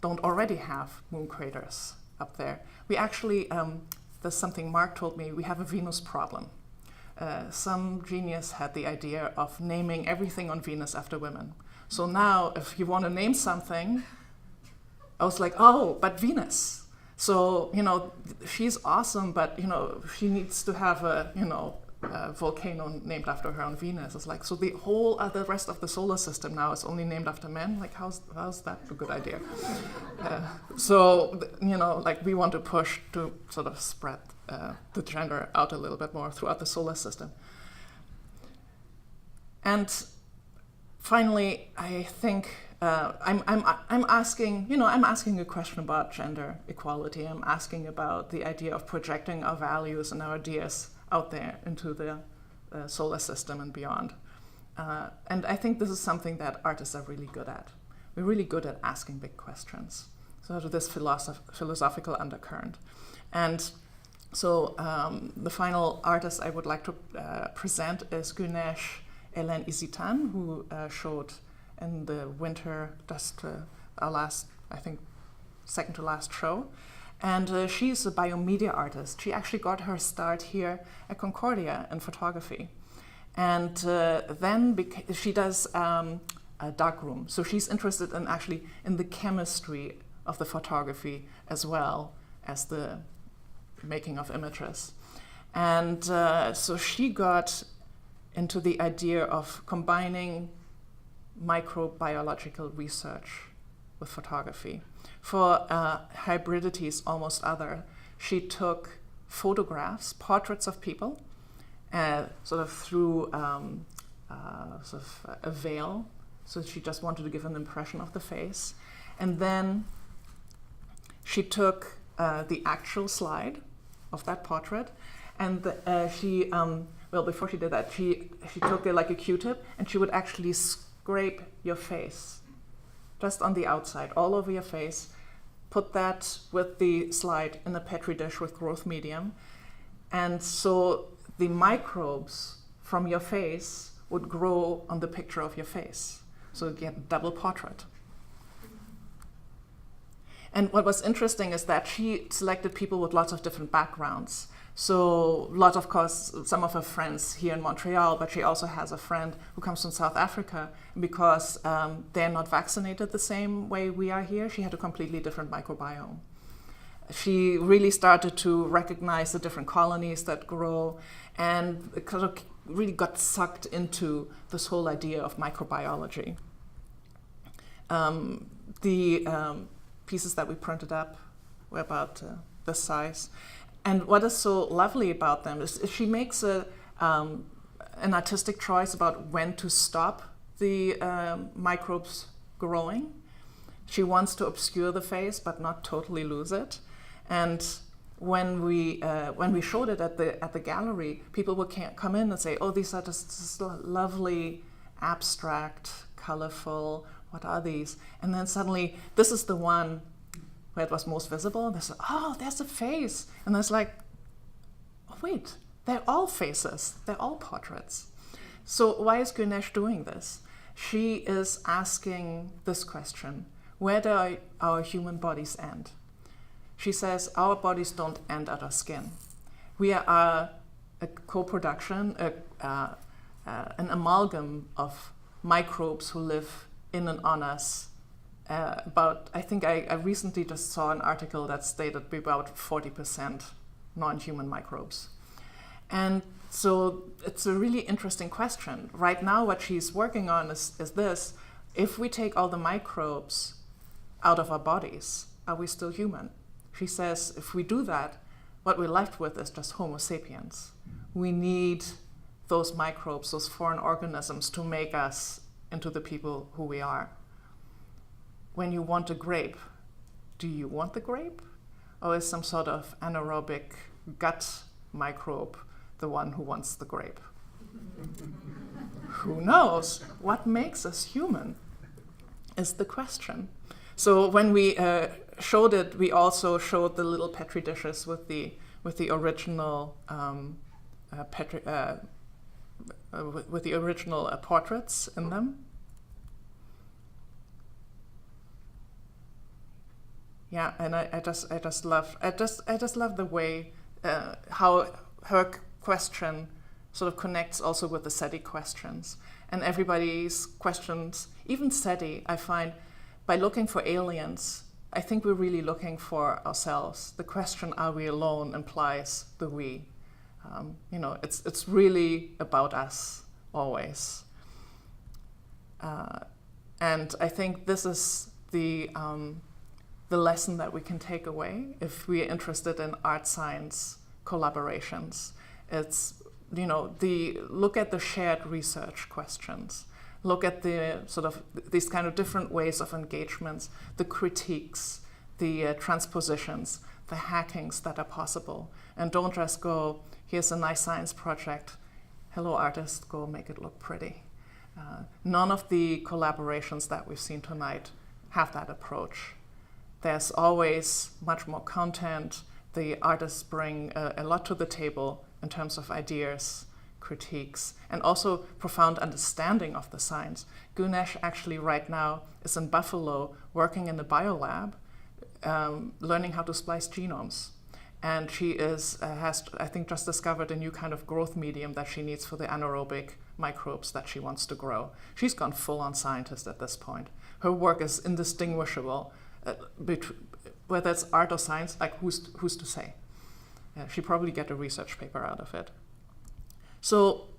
don't already have moon craters up there. We actually, there's something Mark told me, we have a Venus problem. Some genius had the idea of naming everything on Venus after women. So now if you want to name something, I was like, oh, but Venus. So, she's awesome, but, she needs to have a volcano named after her on Venus. It's like, so the rest of the solar system now is only named after men? Like, how's that a good idea? We want to push to sort of spread the gender out a little bit more throughout the solar system. And finally, I think I'm asking a question about gender equality. I'm asking about the idea of projecting our values and our ideas out there into the solar system and beyond. And I think this is something that artists are really good at. We're really good at asking big questions. So this philosophical undercurrent. And so the final artist I would like to present is Güneş Elen Isitan, who showed in the winter, just our last, I think, second to last show. And she's a biomedia artist. She actually got her start here at Concordia in photography. And then she does a darkroom. So she's interested in the chemistry of the photography as well as the making of images. And so she got into the idea of combining microbiological research with photography. For hybridity is almost other. She took photographs, portraits of people, sort of through sort of a veil. So she just wanted to give an impression of the face. And then she took the actual slide of that portrait, and before she did that, she took like a Q-tip, and she would actually scrape your face, just on the outside, all over your face, put that with the slide in a Petri dish with growth medium, and so the microbes from your face would grow on the picture of your face. So you get a double portrait. And what was interesting is that she selected people with lots of different backgrounds. So lots, of course, some of her friends here in Montreal, but she also has a friend who comes from South Africa. Because they're not vaccinated the same way we are here, she had a completely different microbiome. She really started to recognize the different colonies that grow, and kind of really got sucked into this whole idea of microbiology. The pieces that we printed up were about this size. And what is so lovely about them is she makes an artistic choice about when to stop the microbes growing. She wants to obscure the face but not totally lose it. And when we showed it at the gallery, people would come in and say, "Oh, these are just lovely, abstract, colorful. What are these?" And then suddenly, this is the one where it was most visible. And they said, "Oh, there's a face." And it's like, oh, wait, they're all faces. They're all portraits. So why is Güneş doing this? She is asking this question: where do our human bodies end? She says our bodies don't end at our skin. We are a co-production, an amalgam of microbes who live in and on us. I think I recently just saw an article that stated about 40% non-human microbes. And so it's a really interesting question. Right now, what she's working on is this: if we take all the microbes out of our bodies, are we still human? She says if we do that, what we're left with is just Homo sapiens. We need those microbes, those foreign organisms, to make us into the people who we are. When you want a grape, do you want the grape? Or is some sort of anaerobic gut microbe the one who wants the grape? Who knows? What makes us human is the question. So when we showed it, we also showed the little petri dishes with the original portraits in them. Yeah, and I just love the way how her question sort of connects also with the SETI questions, and everybody's questions. Even SETI, I find, by looking for aliens, I think we're really looking for ourselves. The question, "Are we alone?" implies the we. It's really about us always. And I think this is the lesson that we can take away if we are interested in art-science collaborations. It's, look at the shared research questions. Look at the sort of these kind of different ways of engagements, the critiques, the transpositions, the hackings that are possible. And don't just go, here's a nice science project, hello artist, go make it look pretty. None of the collaborations that we've seen tonight have that approach. There's always much more content. The artists bring a lot to the table in terms of ideas, critiques, and also profound understanding of the science. Gunesh actually right now is in Buffalo working in the biolab, learning how to splice genomes. And she has, I think, just discovered a new kind of growth medium that she needs for the anaerobic microbes that she wants to grow. She's gone full-on scientist at this point. Her work is indistinguishable, whether it's art or science, like who's to say? She'd probably get a research paper out of it. So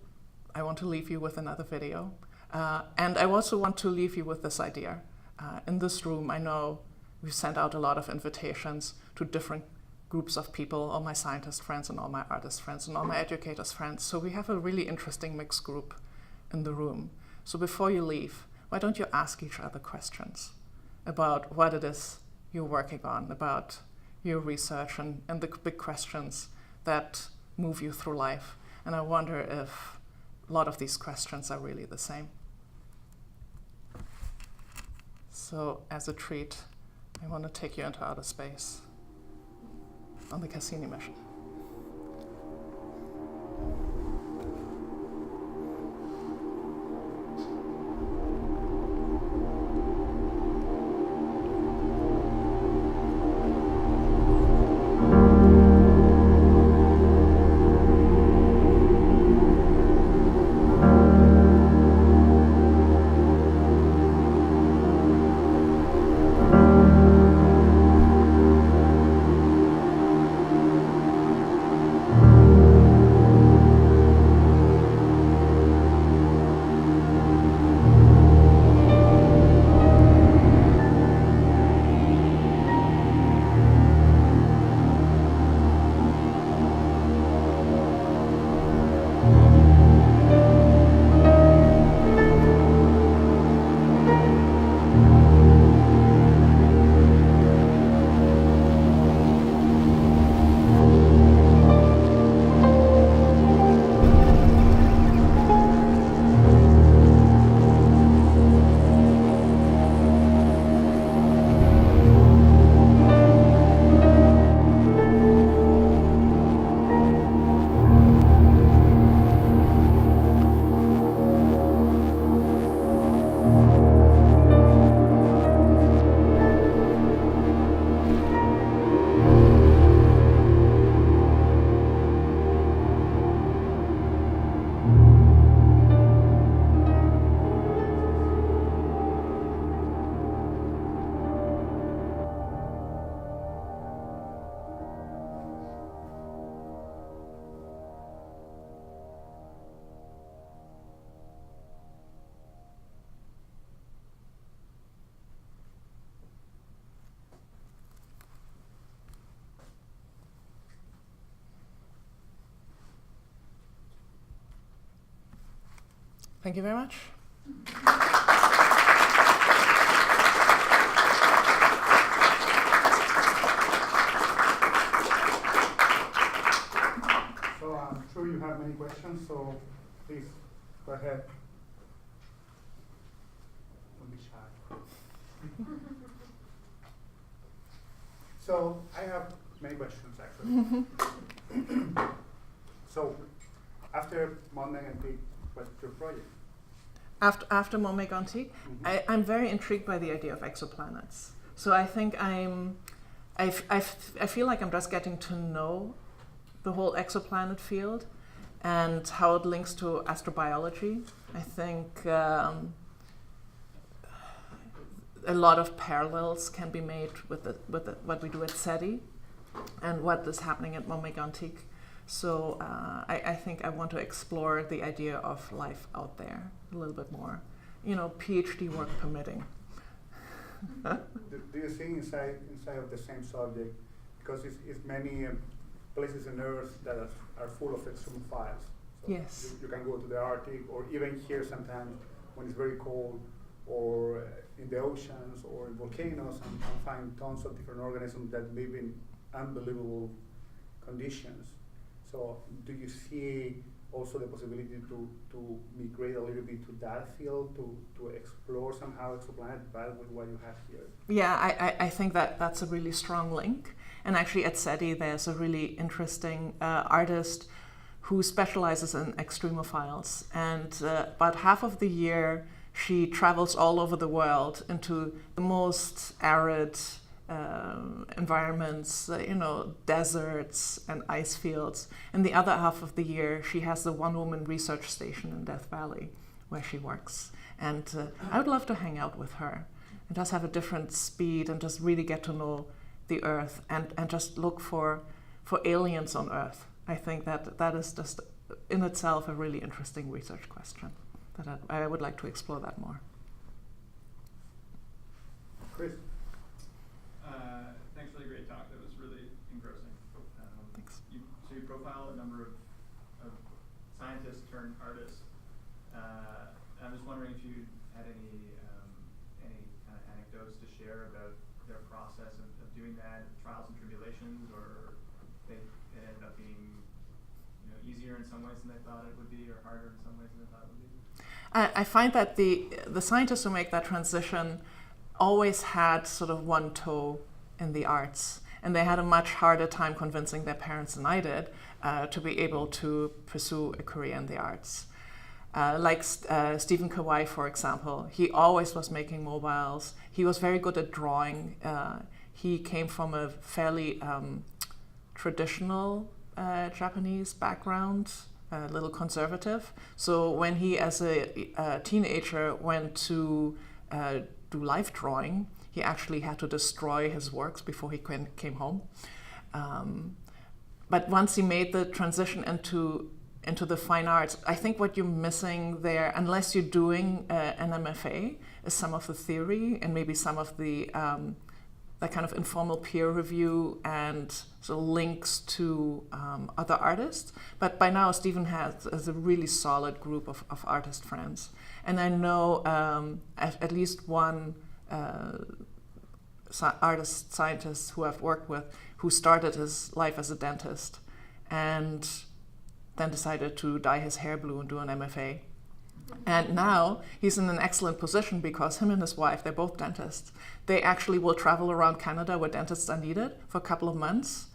I want to leave you with another video. And I also want to leave you with this idea. In this room, I know we've sent out a lot of invitations to different groups of people, all my scientist friends and all my artist friends and all my educators friends. So we have a really interesting mixed group in the room. So before you leave, why don't you ask each other questions about what it is you're working on, about your research and the big questions that move you through life. And I wonder if a lot of these questions are really the same. So as a treat, I want to take you into outer space on the Cassini mission. Thank you very much. So I'm sure you have many questions, so please go ahead. Don't be shy. So I have many questions actually. So after Mont-Mégantic, what's your project? After Mont-Mégantic, I'm very intrigued by the idea of exoplanets. So I think I feel like I'm just getting to know the whole exoplanet field and how it links to astrobiology. I think a lot of parallels can be made with what we do at SETI and what is happening at Mont-Mégantic. So I think I want to explore the idea of life out there a little bit more, PhD work permitting. Do you think inside of the same subject, because it's many places on Earth that are full of extremophiles. So yes. You can go to the Arctic, or even here sometimes when it's very cold, or in the oceans, or in volcanoes, and find tons of different organisms that live in unbelievable conditions. So do you see also the possibility to migrate a little bit to that field, to explore somehow exoplanet but with what you have here? Yeah, I think that's a really strong link. And actually at SETI there's a really interesting artist who specializes in extremophiles. And about half of the year she travels all over the world into the most arid environments, deserts and ice fields. And the other half of the year, she has the one-woman research station in Death Valley where she works. And I would love to hang out with her and just have a different speed and just really get to know the Earth and just look for aliens on Earth. I think that is just in itself a really interesting research question that I would like to explore that more. Chris? Thanks for the great talk. That was really engrossing. Thanks. So you profile a number of scientists turned artists. I'm just wondering if you had any kind of anecdotes to share about their process of doing that, trials and tribulations, or it ended up being easier in some ways than they thought it would be, or harder in some ways than they thought it would be. I find that the scientists who make that transition always had sort of one toe in the arts, and they had a much harder time convincing their parents than I did to be able to pursue a career in the arts. Like Stephen Kawai, for example, he always was making mobiles. He was very good at drawing. He came from a fairly traditional Japanese background, a little conservative. So when he, as a teenager, went to do life drawing, he actually had to destroy his works before he came home. But once he made the transition into the fine arts, I think what you're missing there, unless you're doing an MFA, is some of the theory and maybe some of the kind of informal peer review and sort of links to other artists. But by now, Stephen has a really solid group of artist friends. And I know at least one artist scientist who I've worked with who started his life as a dentist and then decided to dye his hair blue and do an MFA. And now he's in an excellent position because him and his wife, they're both dentists. They actually will travel around Canada where dentists are needed for a couple of months,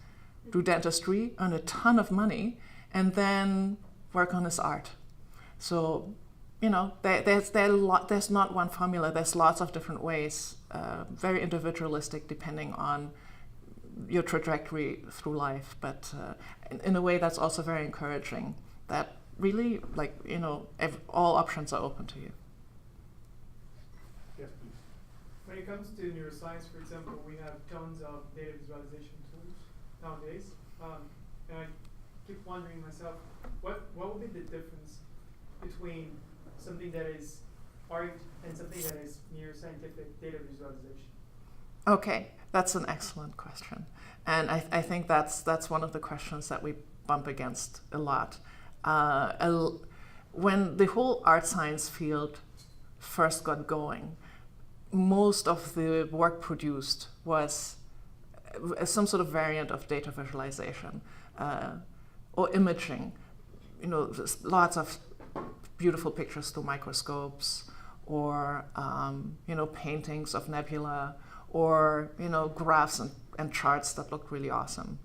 do dentistry, earn a ton of money, and then work on his art. So, there's not one formula. There's lots of different ways, very individualistic depending on your trajectory through life. But in a way that's also very encouraging that really, all options are open to you. Yes, please. When it comes to neuroscience, for example, we have tons of data visualization tools nowadays. And I keep wondering myself, what would be the difference between something that is art and something that is neuroscientific data visualization? Okay, that's an excellent question. And I think that's one of the questions that we bump against a lot. when the whole art science field first got going, most of the work produced was some sort of variant of data visualization or imaging. There's lots of beautiful pictures through microscopes, or paintings of nebula, or graphs and charts that look really awesome.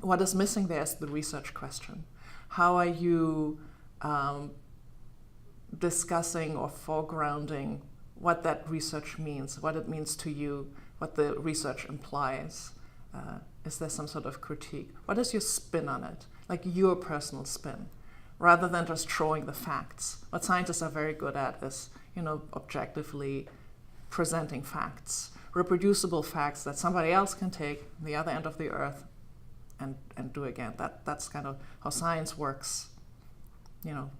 What is missing there is the research question. How are you discussing or foregrounding what that research means, what it means to you, what the research implies? Is there some sort of critique? What is your spin on it? Like your personal spin, rather than just throwing the facts. What scientists are very good at is, objectively presenting facts, reproducible facts that somebody else can take on the other end of the earth and do again. That's kind of how science works,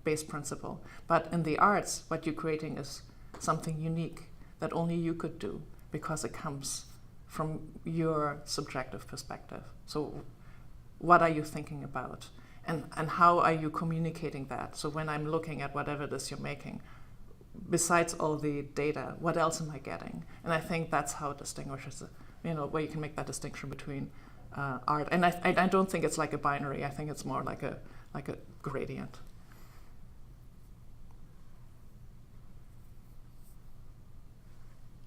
base principle. But in the arts, what you're creating is something unique that only you could do because it comes from your subjective perspective. So what are you thinking about? And how are you communicating that? So when I'm looking at whatever it is you're making, besides all the data, what else am I getting? And I think that's how it distinguishes, where you can make that distinction between art. And I don't think it's like a binary. I think it's more like a gradient.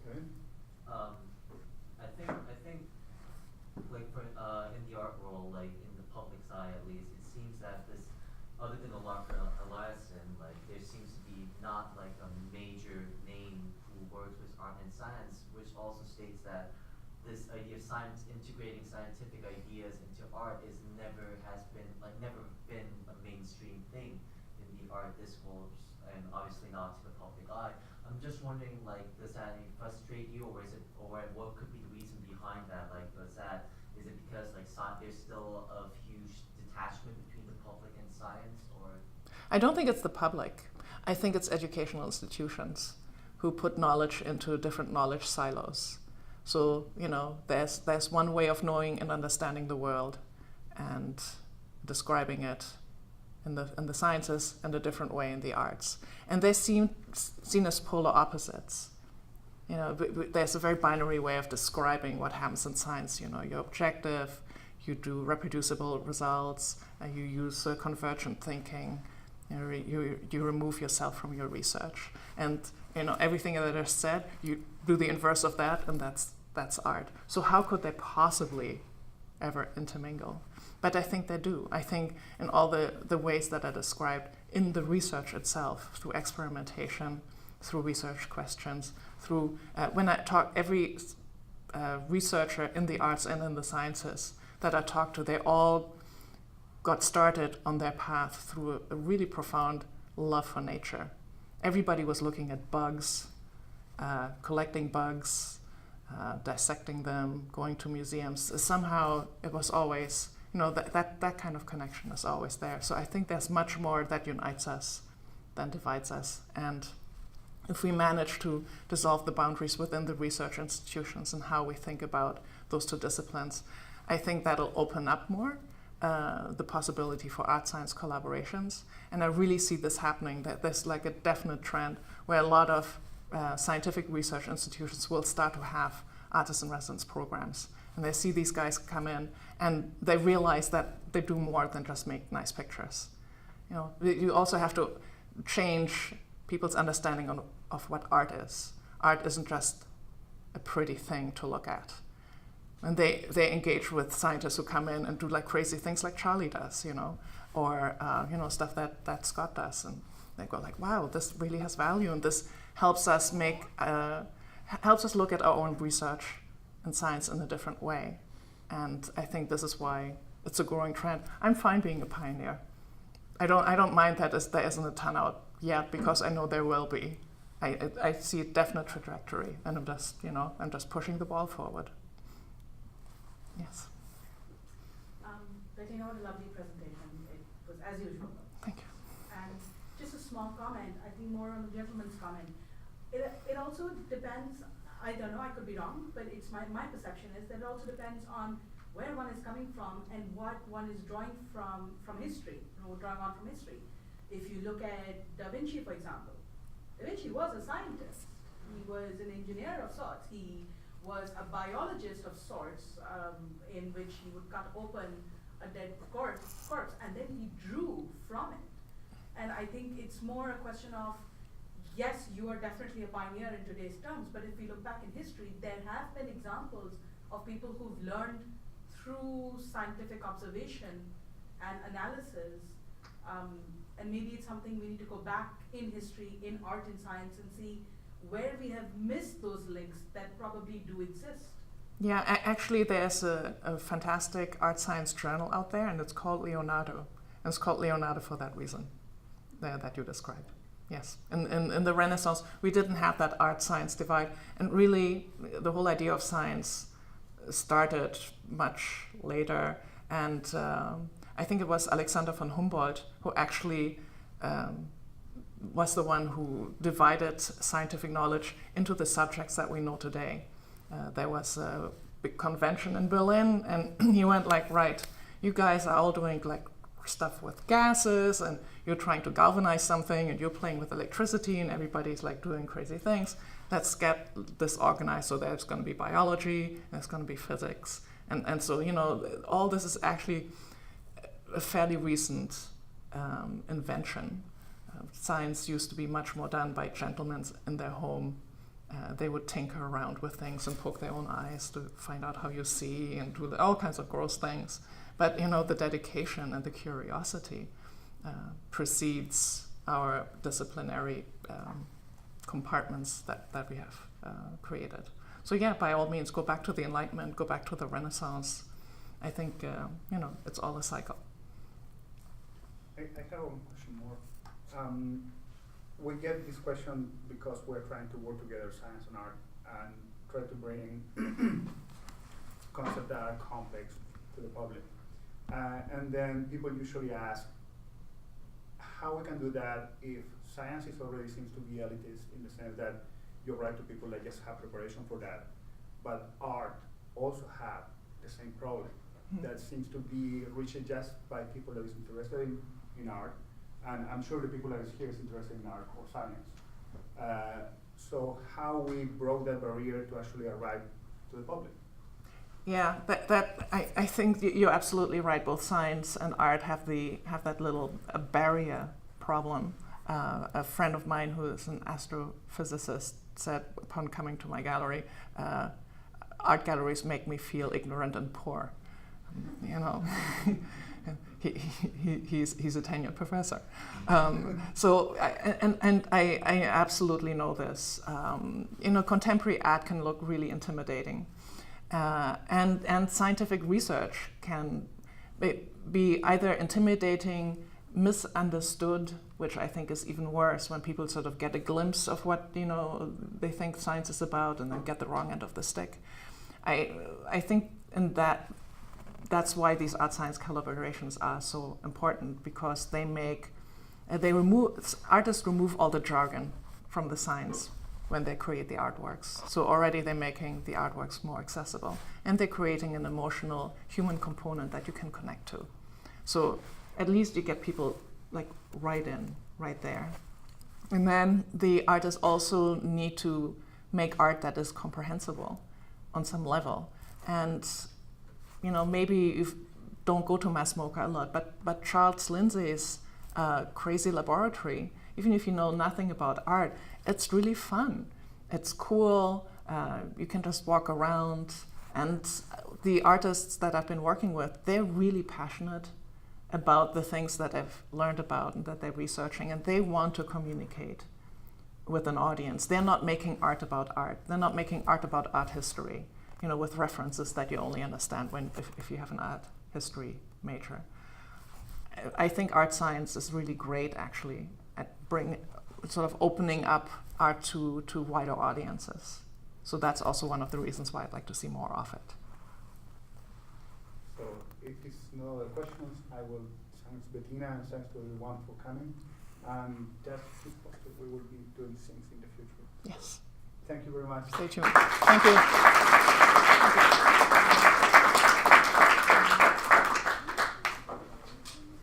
Okay. I think, like for in the art world, like in the public's eye at least, it seems that this, other than Elias, like there seems to be not like a major name who works with art and science, which also states that this idea of science integrating scientific ideas into art never been a mainstream thing in the art discourse, and obviously not to the public eye. I'm just wondering, like, does that frustrate you, or what could be the reason behind that? Like, is it because like there's still a huge detachment between the public and science, or? I don't think it's the public. I think it's educational institutions who put knowledge into different knowledge silos. So, there's one way of knowing and understanding the world and describing it in the sciences, and a different way in the arts. And they're seen as polar opposites. There's a very binary way of describing what happens in science. You're objective, you do reproducible results, you use convergent thinking, you remove yourself from your research. And everything that is said, you do the inverse of that, and that's art. So how could they possibly ever intermingle? But I think they do. I think in all the ways that are described in the research itself, through experimentation, through research questions, through, when I talk, every researcher in the arts and in the sciences that I talk to, they all got started on their path through a really profound love for nature. Everybody was looking at bugs, collecting bugs, dissecting them, going to museums. Somehow it was always, that kind of connection is always there. So I think there's much more that unites us than divides us. And if we manage to dissolve the boundaries within the research institutions and how we think about those two disciplines, I think that'll open up more the possibility for art-science collaborations. And I really see this happening, that there's like a definite trend where a lot of scientific research institutions will start to have artist-in-residence programs. And they see these guys come in and they realize that they do more than just make nice pictures. You also have to change people's understanding of what art is. Art isn't just a pretty thing to look at. And they engage with scientists who come in and do like crazy things like Charlie does, or stuff that Scott does. And they go like, wow, this really has value, and this helps us look at our own research and science in a different way. And I think this is why it's a growing trend. I'm fine being a pioneer. I don't mind that there isn't a ton out yet, because I know there will be. I see a definite trajectory, and I'm just pushing the ball forward. Yes. Bettina, what a lovely presentation. It was as usual. Thank you. And just a small comment, I think more on the gentleman's comment. It also depends, I don't know, I could be wrong, but it's my perception is that it also depends on where one is coming from and what one is drawing from history, drawing on from history. If you look at Da Vinci, for example, Da Vinci was a scientist. He was an engineer of sorts. He was a biologist of sorts, in which he would cut open a dead corpse, and then he drew from it. And I think it's more a question of, yes, you are definitely a pioneer in today's terms, but if we look back in history, there have been examples of people who've learned through scientific observation and analysis, and maybe it's something we need to go back in history, in art and science, and see where we have missed those links that probably do exist. Yeah, actually there's a fantastic art science journal out there, and it's called Leonardo. And it's called Leonardo for that reason that you described. Yes, in the Renaissance, we didn't have that art-science divide, and really the whole idea of science started much later, and I think it was Alexander von Humboldt who actually was the one who divided scientific knowledge into the subjects that we know today. There was a big convention in Berlin, and he went like, right, you guys are all doing like stuff with gases, and you're trying to galvanize something, and you're playing with electricity, and everybody's like doing crazy things. Let's get this organized. So there's going to be biology, there's going to be physics, and so, you know, all this is actually a fairly recent invention. Science used to be much more done by gentlemen in their home. They would tinker around with things and poke their own eyes to find out how you see, and do all kinds of gross things. But, you know, the dedication and the curiosity precedes our disciplinary compartments that we have created. So yeah, by all means, go back to the Enlightenment, go back to the Renaissance. I think, you know, it's all a cycle. I have one question more. We get this question because we're trying to work together, science and art, and try to bring concepts that are complex to the public. And then people usually ask how we can do that if science already seems to be elitist, in the sense that you write to people that just have preparation for that, but art also have the same problem. That seems to be reached just by people that is interested in art, and I'm sure the people that is here is interested in art or science. So how we broke that barrier to actually arrive to the public? Yeah, I think you're absolutely right. Both science and art have that little barrier problem. A friend of mine who is an astrophysicist said upon coming to my gallery, art galleries make me feel ignorant and poor. You know, he's a tenured professor. So I absolutely know this. You know, contemporary art can look really intimidating. And scientific research can be either intimidating, misunderstood, which I think is even worse when people sort of get a glimpse of what, you know, they think science is about and then get the wrong end of the stick. I think in that's why these art science collaborations are so important, because artists remove all the jargon from the science when they create the artworks. So already they're making the artworks more accessible, and they're creating an emotional human component that you can connect to. So at least you get people like right there. And then the artists also need to make art that is comprehensible on some level. And, you know, maybe you don't go to MassMocha a lot, but Charles Lindsay's Crazy Laboratory, even if you know nothing about art, it's really fun. It's cool. You can just walk around. And the artists that I've been working with, they're really passionate about the things that I've learned about and that they're researching, and they want to communicate with an audience. They're not making art about art. They're not making art about art history, you know, with references that you only understand if you have an art history major. I think art science is really great, actually, at sort of opening up art to wider audiences. So that's also one of the reasons why I'd like to see more of it. So if there's no other questions, I will thank Bettina and thanks to everyone for coming. And just keep posted, we will be doing things in the future. Yes. Thank you very much. Stay tuned. Thank you.